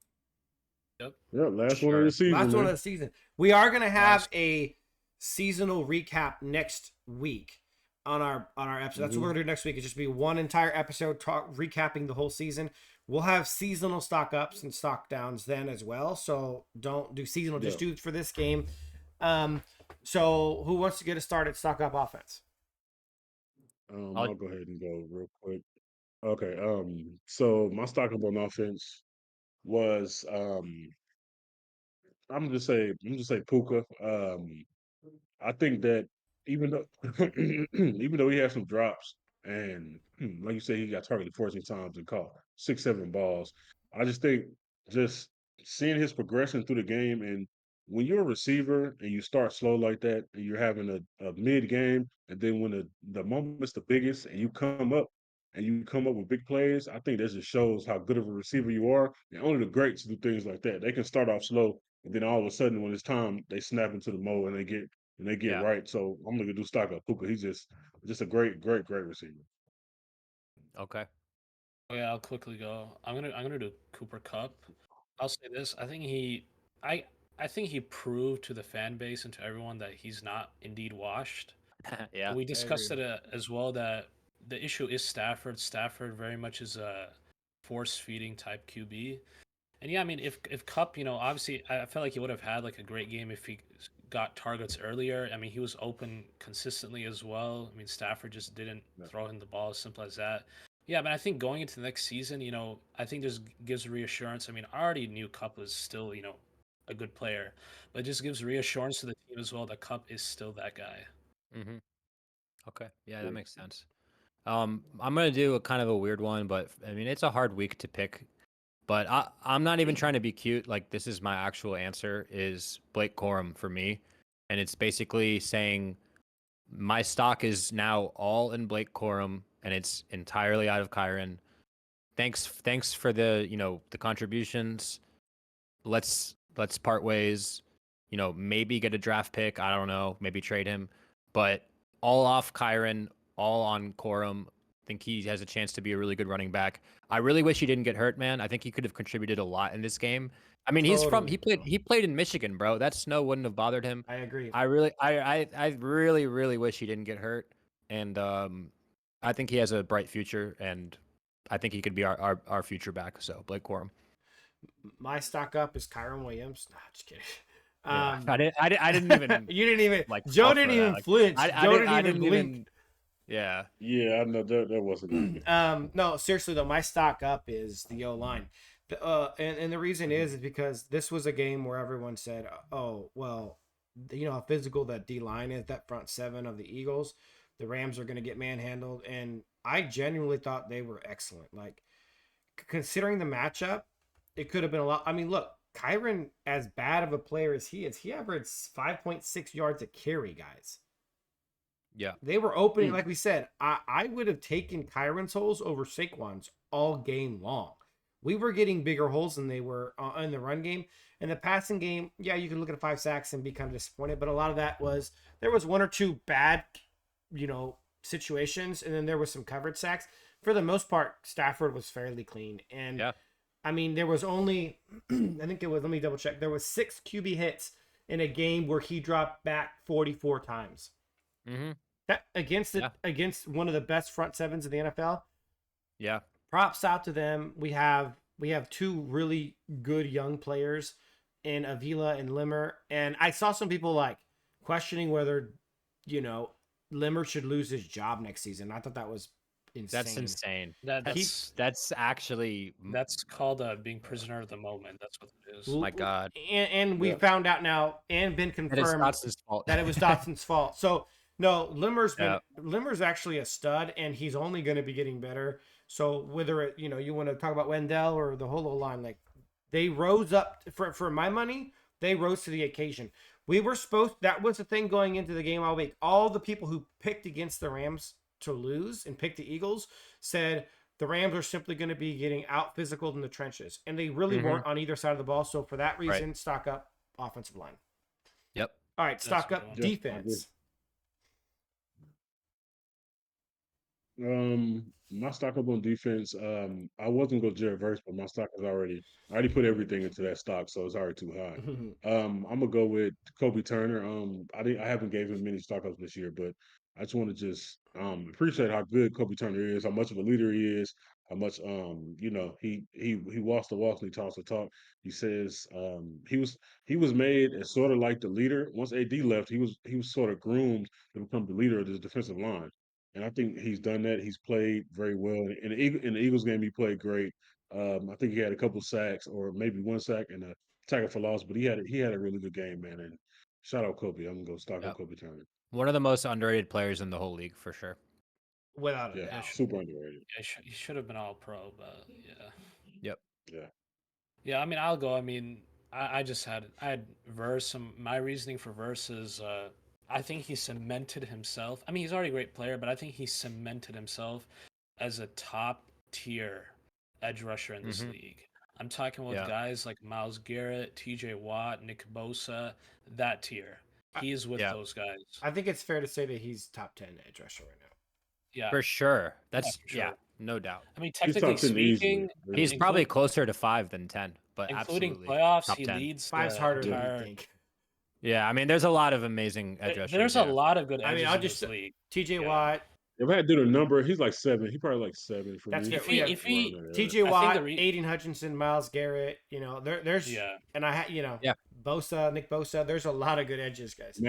Yep. Last one of the season. One of the season. We are going to have a seasonal recap next week on our episode. That's what we're gonna do next week. It's just be one entire episode recapping the whole season. We'll have seasonal stock ups and stock downs then as well. So don't do seasonal, just do it for this game. So who wants to get us started stock up offense? I'll go ahead and go real quick. Okay. So my stock up on offense was I'm gonna just say Puka. I think that even though even though he had some drops and like you said, he got targeted 14 times and caught 6, 7 balls. I just think just seeing his progression through the game, and when you're a receiver and you start slow like that and you're having a mid game, and then when the moment's the biggest and you come up with big plays, I think that just shows how good of a receiver you are. And only the greats do things like that. They can start off slow and then all of a sudden when it's time, they snap into the mode and they get right. So I'm gonna do stock up Puka. He's just a great receiver. Okay. Oh yeah, I'll quickly go. I'm gonna do Cooper Cup. I'll say this: I I think he proved to the fan base and to everyone that he's not indeed washed. Yeah. We discussed it as well that the issue is Stafford. Stafford very much is a force feeding type QB. And yeah, I mean, if Cup, obviously, I felt like he would have had like a great game if he got targets earlier. I mean, he was open consistently as well. I mean, Stafford just didn't throw him the ball, as simple as that. Yeah, but I think going into the next season, I think just gives reassurance. I mean, I already knew Cup was still, a good player, but it just gives reassurance to the team as well that Cup is still that guy. Mm-hmm. Okay. Yeah, that makes sense. I'm gonna do a kind of a weird one, but I mean, it's a hard week to pick. But I'm not even trying to be cute. Like, this is my actual answer is Blake Corum for me. And it's basically saying my stock is now all in Blake Corum and it's entirely out of Kyren. Thanks for the, the contributions. Let's part ways. Maybe get a draft pick. I don't know. Maybe trade him. But all off Kyren, all on Corum. Think he has a chance to be a really good running back. I really wish he didn't get hurt, man. I think he could have contributed a lot in this game. I mean, he played in Michigan, bro. That snow wouldn't have bothered him. I agree. I really wish he didn't get hurt. And I think he has a bright future, and I think he could be our future back. So Blake Corum. My stock up is Kyren Williams. Nah, just kidding. Yeah. I didn't even. You didn't even. Like Joe didn't even flinch. Joe didn't even blink. Yeah. Yeah, I know that wasn't. No, seriously though, my stock up is the O line. And the reason is because this was a game where everyone said, "Oh, well, how physical that D line is, that front seven of the Eagles, the Rams are going to get manhandled." And I genuinely thought they were excellent. Like, considering the matchup, it could have been a lot. I mean, look, Kyren, as bad of a player as he is, he averaged 5.6 yards a carry, guys. Yeah. They were opening, like we said, I would have taken Kyren's holes over Saquon's all game long. We were getting bigger holes than they were in the run game. In the passing game, yeah, you could look at 5 sacks and be kind of disappointed, but a lot of that was, there was one or two bad, situations, and then there was some coverage sacks. For the most part, Stafford was fairly clean. And yeah. I mean, there was only, I think it was, let me double check. There was 6 QB hits in a game where he dropped back 44 times. Mm-hmm. That against one of the best front sevens in the NFL. Yeah. Props out to them. We have 2 really good young players in Avila and Limmer. And I saw some people like questioning whether, Limmer should lose his job next season. I thought that was insane. That's insane. That's actually called being prisoner of the moment. That's what it is. My God. And we found out now and been confirmed that it was Dotson's fault. So no, Limmer's actually a stud, and he's only going to be getting better. So whether it, you want to talk about Wendell or the whole line, like they rose up for my money, they rose to the occasion. We were that was the thing going into the game all week. All the people who picked against the Rams to lose and picked the Eagles said the Rams are simply going to be getting out physical in the trenches, and they really weren't on either side of the ball. So for that reason, stock up offensive line. Yep. All right, stock up defense. My stock up on defense. I wasn't going to Jared Verse, but my stock is I already put everything into that stock, so it's already too high. I'm gonna go with Kobe Turner. I haven't gave him many stock ups this year, but I just want to appreciate how good Kobe Turner is, how much of a leader he is, how much he walks the walk and he talks the talk. He says he was made as sort of like the leader. Once AD left, he was sort of groomed to become the leader of this defensive line. And I think he's done that. He's played very well. In the Eagles game, he played great. I think he had a couple sacks or maybe one sack and a tackle for loss, but he had a really good game, man. And shout out Kobe. I'm gonna go stock on Yep. Kobe Turner. One of the most underrated players in the whole league for sure. Without a Yeah, doubt. super underrated. He should have been all pro, but yeah. Yep. Yeah. Yeah, I mean, I'll go. I mean, I had Verse. My reasoning for Verse is I think he cemented himself. I mean, he's already a great player, but I think he cemented himself as a top tier edge rusher in this league. I'm talking with guys like Myles Garrett, T.J. Watt, Nick Bosa, that tier. He's with those guys. I think it's fair to say that he's top 10 edge rusher right now. Yeah, for sure. That's no doubt. I mean, technically speaking, he's probably closer to 5 than 10, but including absolutely playoffs, top he 10. leads. 5's harder than you think. Yeah, I mean, there's a lot of amazing edge rushers. There's a lot of good edges I'll in just this league. T.J. Watt. If I had to do a number, he's like 7. He probably like 7 for That's me. If he T.J. Watt, Aiden Hutchinson, Myles Garrett, there's and Bosa, Nick Bosa. There's a lot of good edges, guys.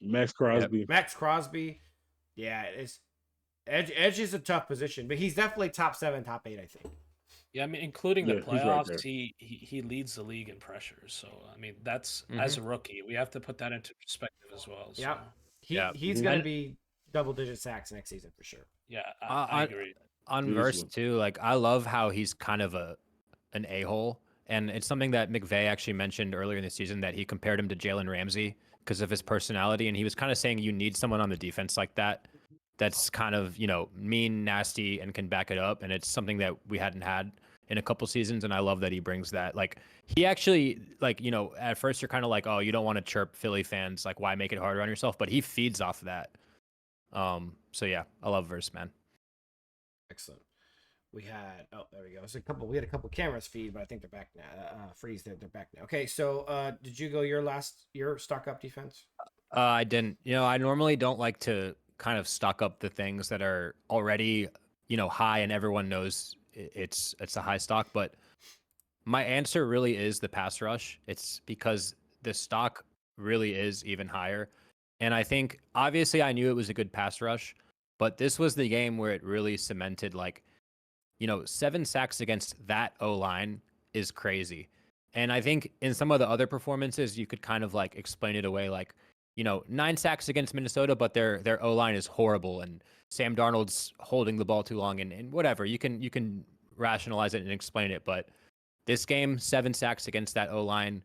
Max Crosby. Max Crosby. Yeah, edge is a tough position, but he's definitely top 7, top 8, I think. Yeah, I mean, including the playoffs, right he leads the league in pressures. So I mean, that's as a rookie, we have to put that into perspective as well. So. Yeah, he's gonna be double-digit sacks next season for sure. Yeah, I agree. On Verse too, like I love how he's kind of an a-hole, and it's something that McVay actually mentioned earlier in the season that he compared him to Jalen Ramsey because of his personality, and he was kind of saying you need someone on the defense like that. That's kind of, mean, nasty, and can back it up. And it's something that we hadn't had in a couple seasons. And I love that he brings that. Like, he actually, at first you're kind of like, oh, you don't want to chirp Philly fans. Like, why make it harder on yourself? But he feeds off of that. So, yeah, I love Verse, man. Excellent. We had, there we go. We had a couple cameras feed, but I think they're back now. Freeze, they're back now. Okay, so did you go your stock up defense? I didn't. I normally don't like to kind of stock up the things that are already, high and everyone knows it's a high stock. But my answer really is the pass rush. It's because the stock really is even higher. And I think obviously I knew it was a good pass rush, but this was the game where it really cemented 7 sacks against that O-line is crazy. And I think in some of the other performances, you could kind of explain it away 9 sacks against Minnesota, but their O-line is horrible and Sam Darnold's holding the ball too long and whatever. You can rationalize it and explain it, but this game, 7 sacks against that O-line,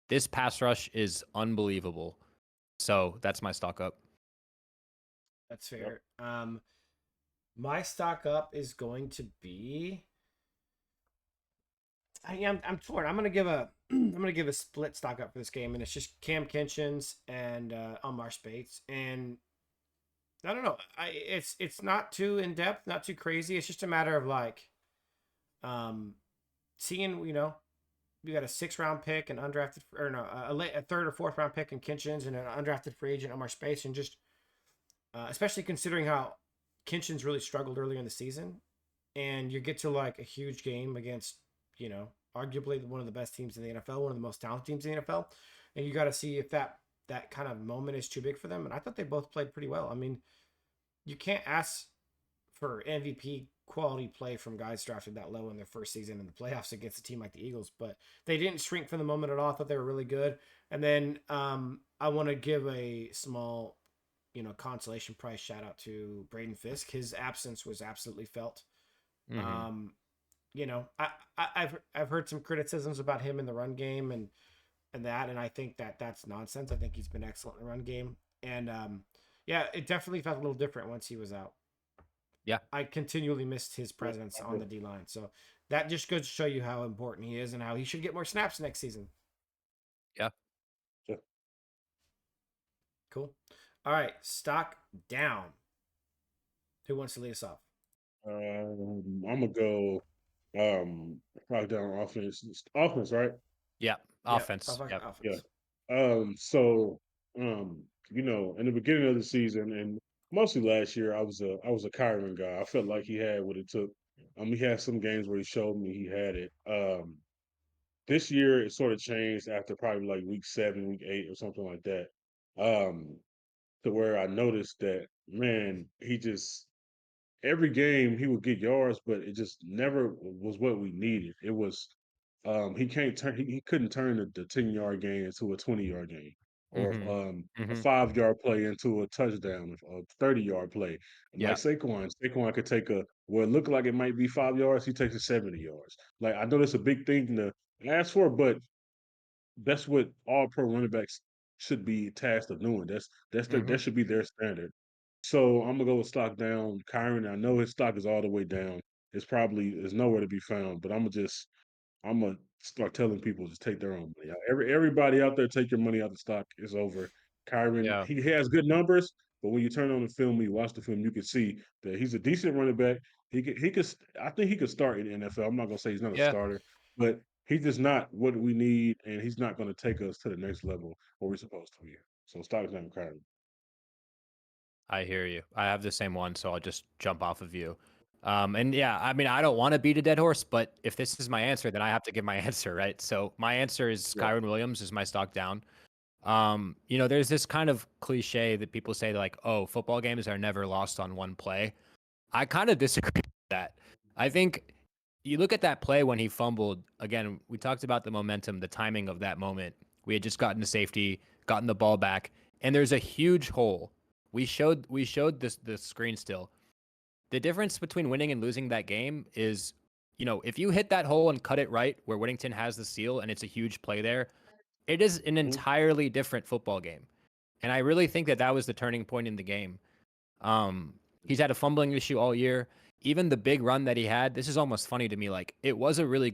this pass rush is unbelievable. So that's my stock up. That's fair. My stock up is going to be. I'm torn. I'm gonna give a split stock up for this game, and it's just Cam Kinchens and Omar Speights. And I don't know. It's not too in depth, not too crazy. It's just a matter of seeing we got a 6th-round pick and undrafted, or no, a 3rd or 4th round pick in Kinchens and an undrafted free agent Omar Speights, and just especially considering how Kinchens really struggled earlier in the season, and you get to a huge game against arguably one of the best teams in the NFL, one of the most talented teams in the NFL, and you got to see if that kind of moment is too big for them. And I thought they both played pretty well. I mean, you can't ask for MVP quality play from guys drafted that low in their first season in the playoffs against a team like the Eagles, but they didn't shrink from the moment at all. I thought they were really good. And then I want to give a small, consolation prize shout out to Braden Fisk. His absence was absolutely felt. Mm-hmm. I've heard some criticisms about him in the run game and I think that's nonsense. I think he's been excellent in the run game. And it definitely felt a little different once he was out. Yeah. I continually missed his presence on the D-line. So that just goes to show you how important he is and how he should get more snaps next season. Yeah. Sure. Cool. All right. Stock down. Who wants to lead us off? I'm gonna go probably down offense. Offense, right? Yeah, Yeah, offense. Yep. Yeah. offense. So in the beginning of the season and mostly last year, I was a Kyron guy. I felt like he had what it took. He had some games where he showed me he had it. This year it sort of changed after probably like week 7, week 8, or something like that. Um, to where I noticed that, man, he just every game he would get yards, but it just never was what we needed. It was he couldn't turn the 10-yard game into a 20-yard game, or Mm-hmm. a Mm-hmm. 5-yard play into a touchdown, a 30-yard play. Like Yeah. Saquon could take what it looked like it might be 5 yards, he takes it 70 yards. Like, I know that's a big thing to ask for, but that's what all pro running backs should be tasked of doing. Mm-hmm. That should be their standard. So I'm gonna go with stock down. Kyron, I know his stock is all the way down. It's probably is nowhere to be found, but I'm gonna start telling people to take their own money out. Everybody out there, take your money out the stock. It's over. Kyron, Yeah. he has good numbers, but when you turn on the film, you watch the film, you can see that he's a decent running back. He could. I think he could start in the NFL. I'm not gonna say he's not a Yeah. starter, but he's just not what we need, and he's not gonna take us to the next level where we're supposed to be. So stock down Kyron. I hear you. I have the same one, so I'll just jump off of you. And yeah, I mean, I don't want to beat a dead horse, but if this is my answer, then I have to give my answer, right? So my answer is Yeah. Kyron Williams is my stock down. There's this kind of cliche that people say like, oh, football games are never lost on one play. I kind of disagree with that. I think you look at that play when he fumbled. Again, we talked about the momentum, the timing of that moment. We had just gotten to safety, gotten the ball back, and there's a huge hole. We showed this the screen still. The difference between winning and losing that game is, if you hit that hole and cut it right where Whittington has the seal and it's a huge play there, it is an Mhm. entirely different football game. And I really think that was the turning point in the game. He's had a fumbling issue all year. Even the big run that he had, this is almost funny to me. Like, it was a really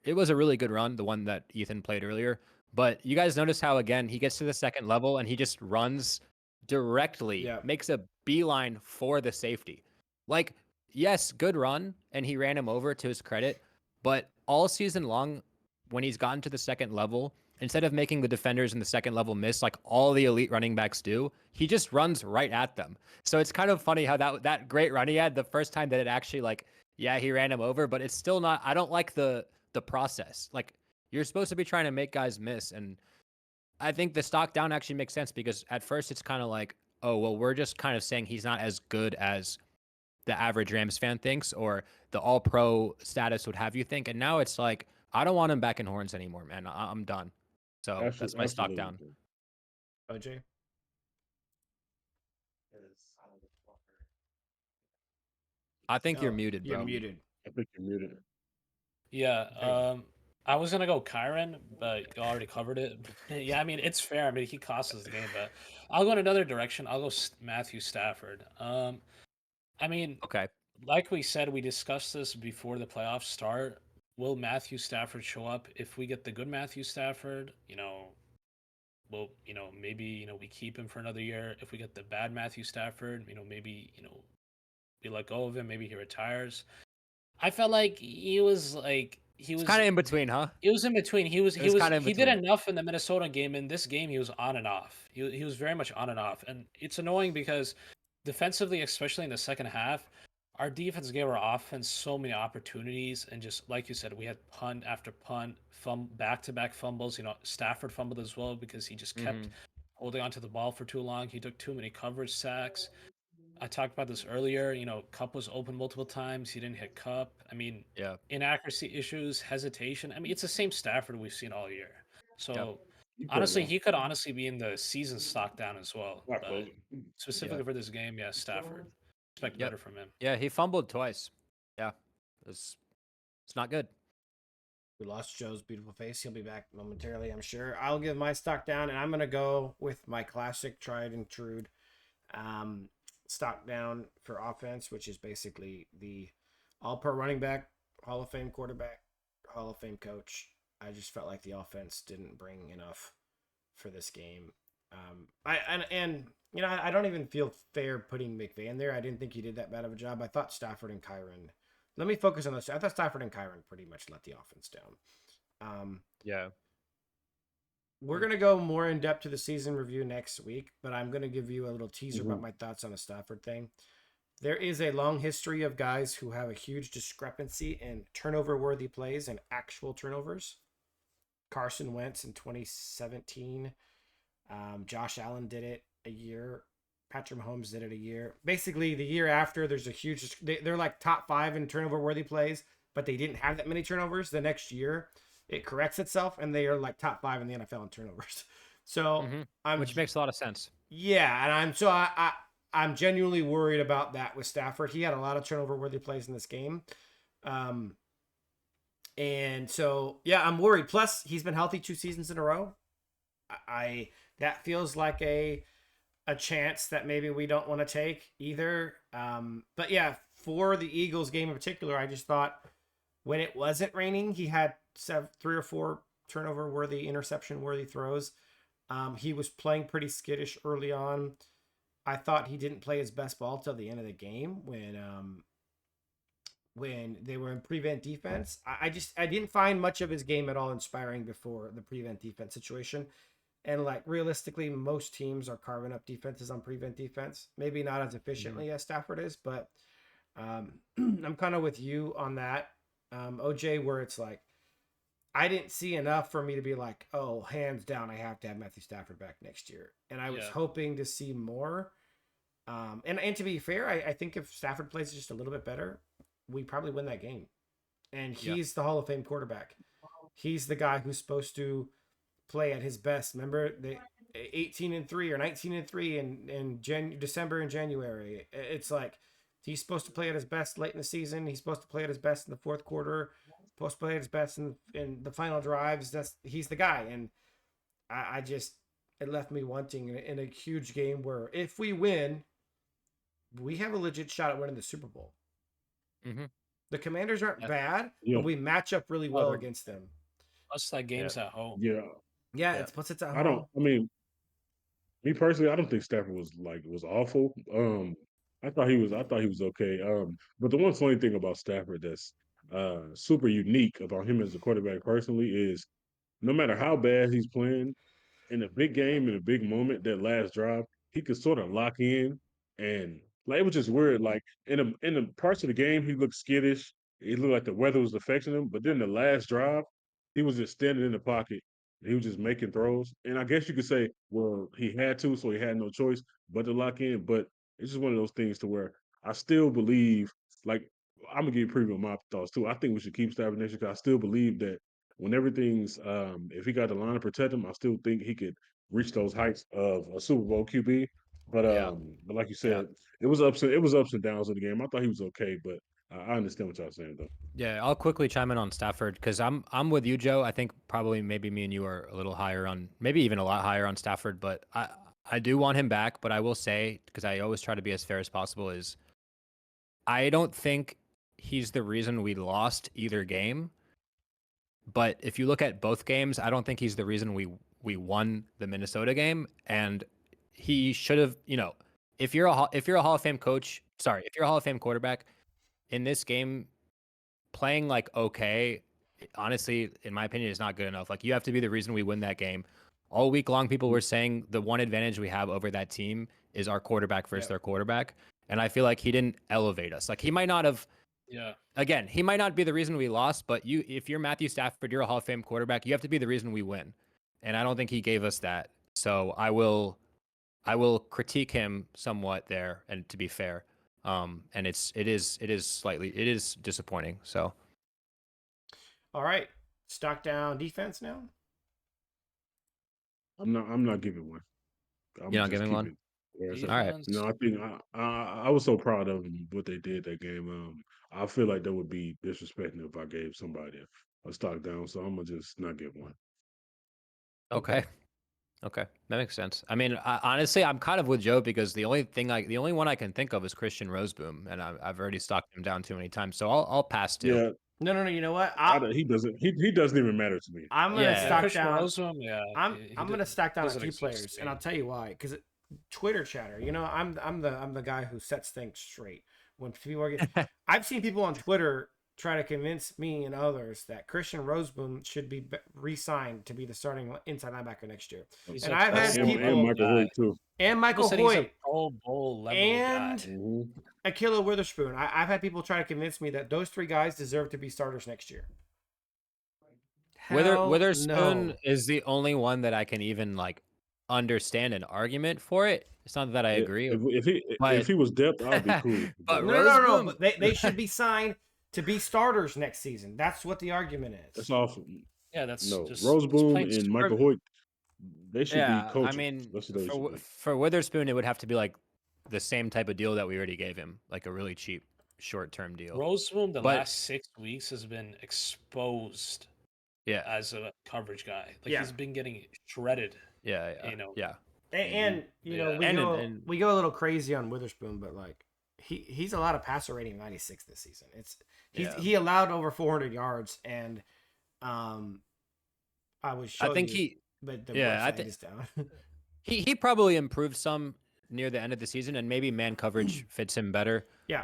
it was a really good run, the one that Ethan played earlier. But you guys notice how, again, he gets to the second level and he just runs directly, Yeah. makes a beeline for the safety. Like, yes, good run, and he ran him over, to his credit. But all season long, when he's gotten to the second level, instead of making the defenders in the second level miss like all the elite running backs do, he just runs right at them. So it's kind of funny how that great run he had the first time that it actually, like, yeah, he ran him over, but it's still not. I don't like the process. Like, you're supposed to be trying to make guys miss, and I think the stock down actually makes sense because at first it's kind of like, oh, well, we're just kind of saying he's not as good as the average Rams fan thinks, or the all pro status would have you think. And now it's like, I don't want him back in horns anymore, man. I'm done. So that's Absolutely, my stock down. absolutely. OJ. I think you're Oh, muted, you're bro. muted. I think you're muted. Yeah, There you go. I was gonna go Kyron, but you already covered it. Yeah, I mean it's fair. I mean he cost us the game, but I'll go in another direction. I'll go Matthew Stafford. I mean, Okay. like we said, we discussed this before the playoffs start. Will Matthew Stafford show up? If we get the good Matthew Stafford, well, maybe we keep him for another year. If we get the bad Matthew Stafford, maybe we let go of him. Maybe he retires. I felt like he was like he It's was kind of in between, huh? it was in between. It was kind of in He did between. enough in the Minnesota game. In this game, he was on and off. He was very much on and off, and it's annoying because defensively, especially in the second half, our defense gave our offense so many opportunities, and just like you said, we had punt after punt, back to back fumbles. Stafford fumbled as well because he just kept holding onto the ball for too long. He took too many coverage sacks. I talked about this earlier. Cup was open multiple times. He didn't hit Cup. I mean, Yeah. inaccuracy issues, hesitation. I mean, it's the same Stafford we've seen all year. Yep. So You put honestly, one. he could honestly be in the season stock down as well. Not But close. specifically for this game, yeah, Stafford. Expect Yep. better from him. Yeah, he fumbled twice. Yeah. It's not good. We lost Joe's beautiful face. He'll be back momentarily, I'm sure. I'll give my stock down, and I'm gonna go with my classic, tried and true, stock down for offense, which is basically the All-Pro running back, Hall of Fame quarterback, Hall of Fame coach. I just felt like the offense didn't bring enough for this game. I don't even feel fair putting McVay there. I didn't think he did that bad of a job. I thought Stafford and Kyron. Let me focus on this. I thought Stafford and Kyron pretty much let the offense down. Yeah. We're going to go more in depth to the season review next week, but I'm going to give you a little teaser about my thoughts on the Stafford thing. There is a long history of guys who have a huge discrepancy in turnover-worthy plays and actual turnovers. Carson Wentz in 2017. Josh Allen did it a year. Patrick Mahomes did it a year. Basically, the year after, there's a huge... They're like top 5 in turnover-worthy plays, but they didn't have that many turnovers. The next year, it corrects itself, and they are like top 5 in the NFL in turnovers. So, which makes a lot of sense. Yeah, and I'm genuinely worried about that with Stafford. He had a lot of turnover-worthy plays in this game. And so, yeah, I'm worried. Plus, he's been healthy 2 seasons in a row. That feels like a chance that maybe we don't want to take either. But yeah, for the Eagles game in particular, I just thought when it wasn't raining, he had 3 or 4 turnover-worthy, interception-worthy throws. He was playing pretty skittish early on. I thought he didn't play his best ball till the end of the game when they were in prevent defense. I didn't find much of his game at all inspiring before the prevent defense situation. And like realistically, most teams are carving up defenses on prevent defense. Maybe not as efficiently as Stafford is, but I'm kind of with you on that, OJ, where it's like, I didn't see enough for me to be like, oh, hands down, I have to have Matthew Stafford back next year. And I was hoping to see more. And to be fair, I think if Stafford plays just a little bit better, we probably win that game. And he's the Hall of Fame quarterback. He's the guy who's supposed to play at his best. Remember, the 18-3 or 19-3 in December and January. It's like he's supposed to play at his best late in the season. He's supposed to play at his best in the fourth quarter. Supposed to play at his best in the final drives. He's the guy. And it left me wanting in a huge game where if we win, we have a legit shot at winning the Super Bowl. The Commanders aren't bad, but we match up really well against them. Plus, that game's at home. Yeah, it's plus it's at home. Me personally, I don't think Stafford was awful. I thought he was okay. But the one funny thing about Stafford that's super unique about him as a quarterback personally is no matter how bad he's playing, in a big game, in a big moment, that last drive, he could sort of lock in, and like it was just weird. Like in the parts of the game, he looked skittish. It looked like the weather was affecting him. But then the last drive, he was just standing in the pocket. He was just making throws. And I guess you could say, well, he had to, so he had no choice but to lock in. But it's just one of those things to where I still believe, like, I'm gonna give you a preview of my thoughts too. I think we should keep Stafford next year because I still believe that when everything's if he got the line to protect him, I still think he could reach those heights of a Super Bowl QB. But like you said, it was ups and downs of the game. I thought he was okay, but I understand what y'all saying though. Yeah, I'll quickly chime in on Stafford because I'm with you, Joe. I think probably maybe me and you are a little higher on, maybe even a lot higher on Stafford, but I do want him back. But I will say, because I always try to be as fair as possible, is I don't think he's the reason we lost either game. But if you look at both games, I don't think he's the reason we won the Minnesota game. And he should have, if you're a Hall of Fame coach, if you're a Hall of Fame quarterback in this game, playing like okay, honestly, in my opinion, is not good enough. Like you have to be the reason we win that game. All week long, people were saying the one advantage we have over that team is our quarterback versus their quarterback. And I feel like he didn't elevate us. Like he might not have. Yeah. Again, he might not be the reason we lost, but if you're Matthew Stafford, you're a Hall of Fame quarterback, you have to be the reason we win. And I don't think he gave us that. So I will critique him somewhat there, and to be fair. And it is disappointing. So all right. Stock down defense now. I'm not giving one. You're not giving one? All right. No, I think I was so proud of them, what they did that game. I feel like that would be disrespecting if I gave somebody a stock down. So I'm gonna just not give one. Okay, that makes sense. I mean, honestly, I'm kind of with Joe because the only one I can think of is Christian Roseboom, and I've already stocked him down too many times. So I'll pass too. Yeah, No. You know what? He doesn't even matter to me. I'm gonna stock down. Yeah, I'm gonna stock down a few players, and I'll tell you why. Because Twitter chatter, I'm the guy who sets things straight. When people are I've seen people on Twitter try to convince me and others that Christian Roseboom should be re-signed to be the starting inside linebacker next year. And I've had people and Michael Hoyt too, and Michael Hoyt, Pro Bowl level and guy. Ahkello Witherspoon. I've had people try to convince me that those three guys deserve to be starters next year. Witherspoon is the only one that I can even like understand an argument for it. It's not that I agree. If he was depth, I'd be cool. But no. But they should be signed to be starters next season. That's what the argument is. That's awful. Yeah, that's just Roseboom and Michael Hoyt. They should be coaching. I mean, for Witherspoon, it would have to be like the same type of deal that we already gave him, like a really cheap short-term deal. Roseboom, last 6 weeks has been exposed. Yeah, as a coverage guy, he's been getting shredded. Yeah. And we go a little crazy on Witherspoon, but like he's allowed a passer rating of 96 this season. He allowed over 400 yards, and I think he probably improved some near the end of the season, and maybe man coverage fits him better. Yeah.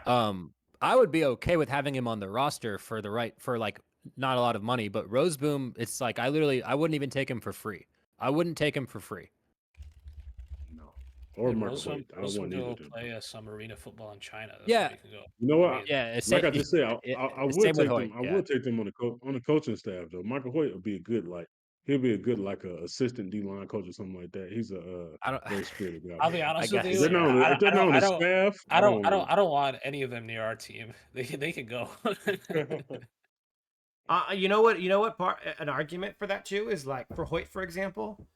I would be okay with having him on the roster for like not a lot of money, but Roseboom, it's like I wouldn't even take him for free. I wouldn't take him for free. No. Or Michael Hoyt. I don't want to play some arena football in China. That's where you go. You know what? Yeah, like I just said, I would take them. I would take them on the coaching staff though. Michael Hoyt would be a good he'll be a good assistant D-line coach or something like that. He's a very spirited guy. I'll be honest with you. I don't want any of them near our team. They can go. You know what part an argument for that too is like for Hoyt, for example.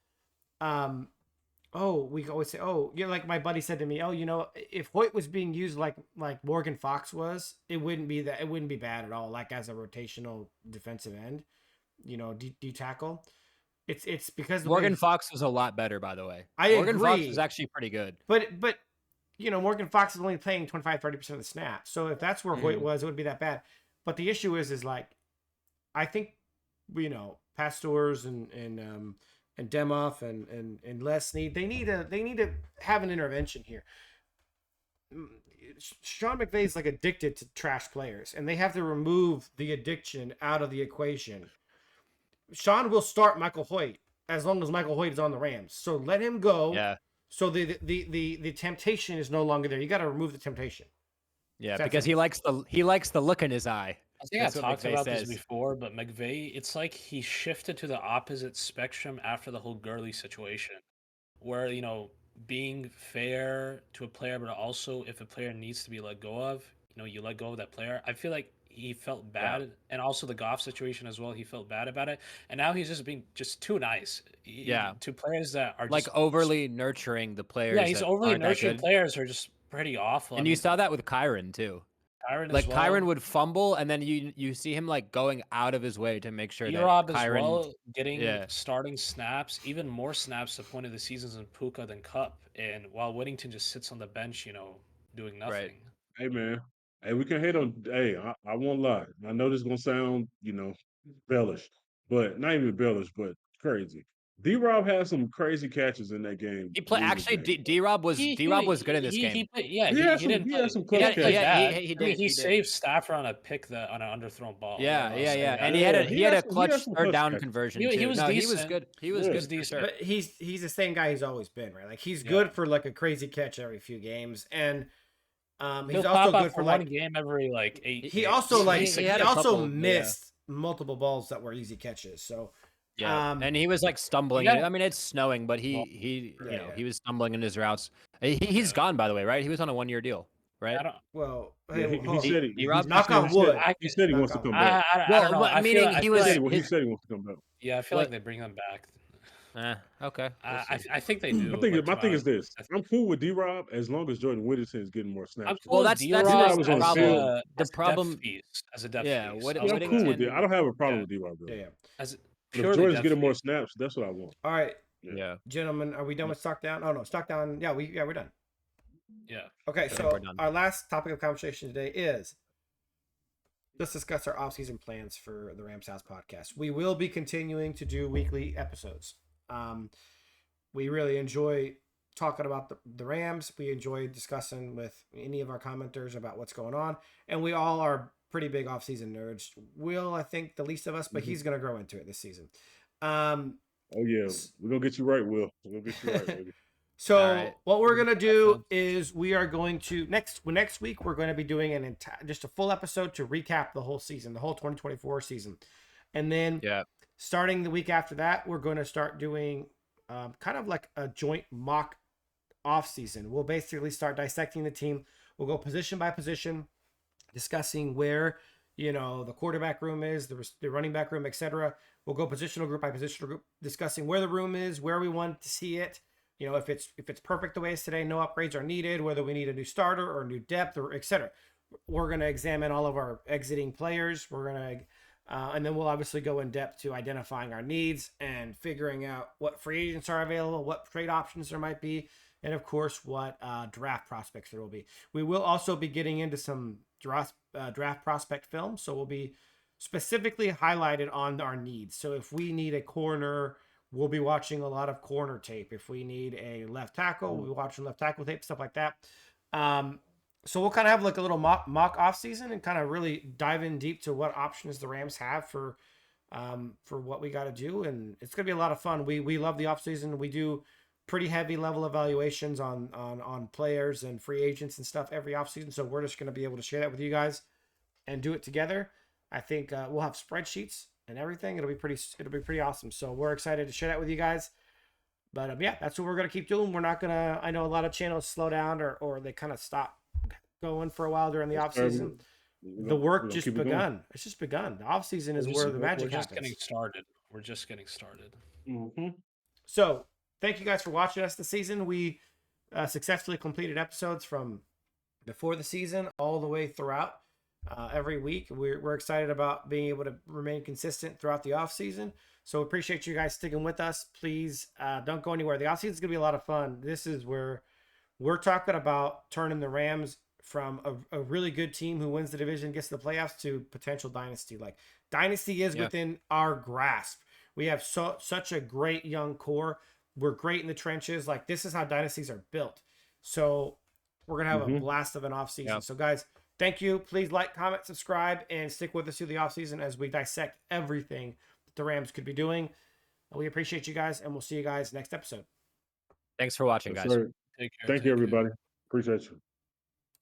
We always say, like my buddy said to me, if Hoyt was being used like Morgan Fox was, it wouldn't be bad at all, like as a rotational defensive end, D tackle. It's because Morgan Fox was a lot better, by the way. Morgan Fox was actually pretty good. But Morgan Fox is only playing 25-30% of the snaps. So if that's where Hoyt was, it wouldn't be that bad. But the issue is like I think Pastors and Demoff and Les Snead, they need to have an intervention here. Sean McVay is like addicted to trash players, and they have to remove the addiction out of the equation. Sean will start Michael Hoyt as long as Michael Hoyt is on the Rams. So let him go. Yeah. So the temptation is no longer there. You got to remove the temptation. Yeah, because he likes the look in his eye. I think I talked about this before, but McVay, it's like he shifted to the opposite spectrum after the whole Gurley situation, where, being fair to a player, but also if a player needs to be let go of, you let go of that player. I feel like he felt bad, and also the Goff situation as well. He felt bad about it, and now he's just being too nice. To players that are like overly nurturing the players. Yeah, he's overly nurturing players who are just pretty awful. And you saw that with Kyron too. Kyron would fumble, and then you see him like going out of his way to make sure that Kyron getting starting snaps, even more snaps. The point of the season's in Puka than Cup, and while Whittington just sits on the bench, doing nothing. Right. Hey man, we can hate on. Hey, I won't lie. I know this is gonna sound bellish, but not even bellish, but crazy. D-Rob had some crazy catches in that game. He played actually. D-Rob was good in this game. He had some close catches. He saved Stafford on a pick on an underthrown ball. Yeah. And he had a clutch third down conversion. He was decent. He was good. He was decent. But he's the same guy he's always been, right? Like he's good for like a crazy catch every few games, and he's also good for like one game every like 8. He also missed multiple balls that were easy catches. So. Yeah, and he was like stumbling. I mean, it's snowing, but he was stumbling in his routes. He's gone, by the way, right? He was on a 1-year deal, right? He said he knock on wood. He said he wants to come back. He said he wants to come back. Yeah, I feel like they bring him back. Okay. I think they do. My thing is this: I'm cool with D-Rob as long as Jordan Whittington is getting more snaps. That's the problem. The problem as a depth piece. I'm cool with it. I don't have a problem with D-Rob. Yeah. If Jordan's getting more snaps, that's what I want. All right. Yeah. Gentlemen, are we done with stock down? Oh no, stock down. Yeah, we're done. Yeah. Okay, so our last topic of conversation today is let's discuss our off-season plans for the Rams House podcast. We will be continuing to do weekly episodes. We really enjoy talking about the Rams. We enjoy discussing with any of our commenters about what's going on. And we all are pretty big off-season nerds. Will, I think, the least of us, but he's going to grow into it this season. Oh, yeah. We're going to get you right, Will. We're going to get you right, baby. So what we're going to do is we are going to next week, we're going to be doing just a full episode to recap the whole season, the whole 2024 season. And then starting the week after that, we're going to start doing kind of like a joint mock off season. We'll basically start dissecting the team. We'll go position by position, discussing where, the quarterback room is, the running back room, etc. We'll go positional group by positional group, discussing where the room is, where we want to see it. If it's perfect the way it's today, no upgrades are needed, whether we need a new starter or new depth or etc. We're going to examine all of our exiting players. We're going to, and then we'll obviously go in depth to identifying our needs and figuring out what free agents are available, what trade options there might be, and of course, what draft prospects there will be. We will also be getting into some draft prospect film, so we'll be specifically highlighted on our needs. So if we need a corner, we'll be watching a lot of corner tape. If we need a left tackle, we'll be watching left tackle tape, stuff like that. So we'll kind of have like a little mock off season and kind of really dive in deep to what options the Rams have for what we got to do. And it's going to be a lot of fun. We love the off season. We do pretty heavy level evaluations on players and free agents and stuff every off season. So we're just going to be able to share that with you guys and do it together. I think we'll have spreadsheets and everything. It'll be pretty awesome. So we're excited to share that with you guys. But yeah, that's what we're going to keep doing. We're not going to, I know a lot of channels slow down or they kind of stop going for a while during the off season. The work just begun. It's just begun. The off season is where the magic happens. We're just getting started. Mm-hmm. So thank you guys for watching us this season. We successfully completed episodes from before the season all the way throughout. Every week. We're excited about being able to remain consistent throughout the off season. So appreciate you guys sticking with us. Please don't go anywhere. The off season is going to be a lot of fun. This is where we're talking about turning the Rams from a really good team who wins the division, gets to the playoffs, to potential dynasty. Like dynasty is within our grasp. We have such a great young core. We're great in the trenches. Like this is how dynasties are built. So we're going to have a blast of an off season. So guys, thank you. Please like, comment, subscribe, and stick with us through the offseason as we dissect everything that the Rams could be doing. We appreciate you guys, and we'll see you guys next episode. Thanks for watching, guys. Thank you, everybody. Appreciate you.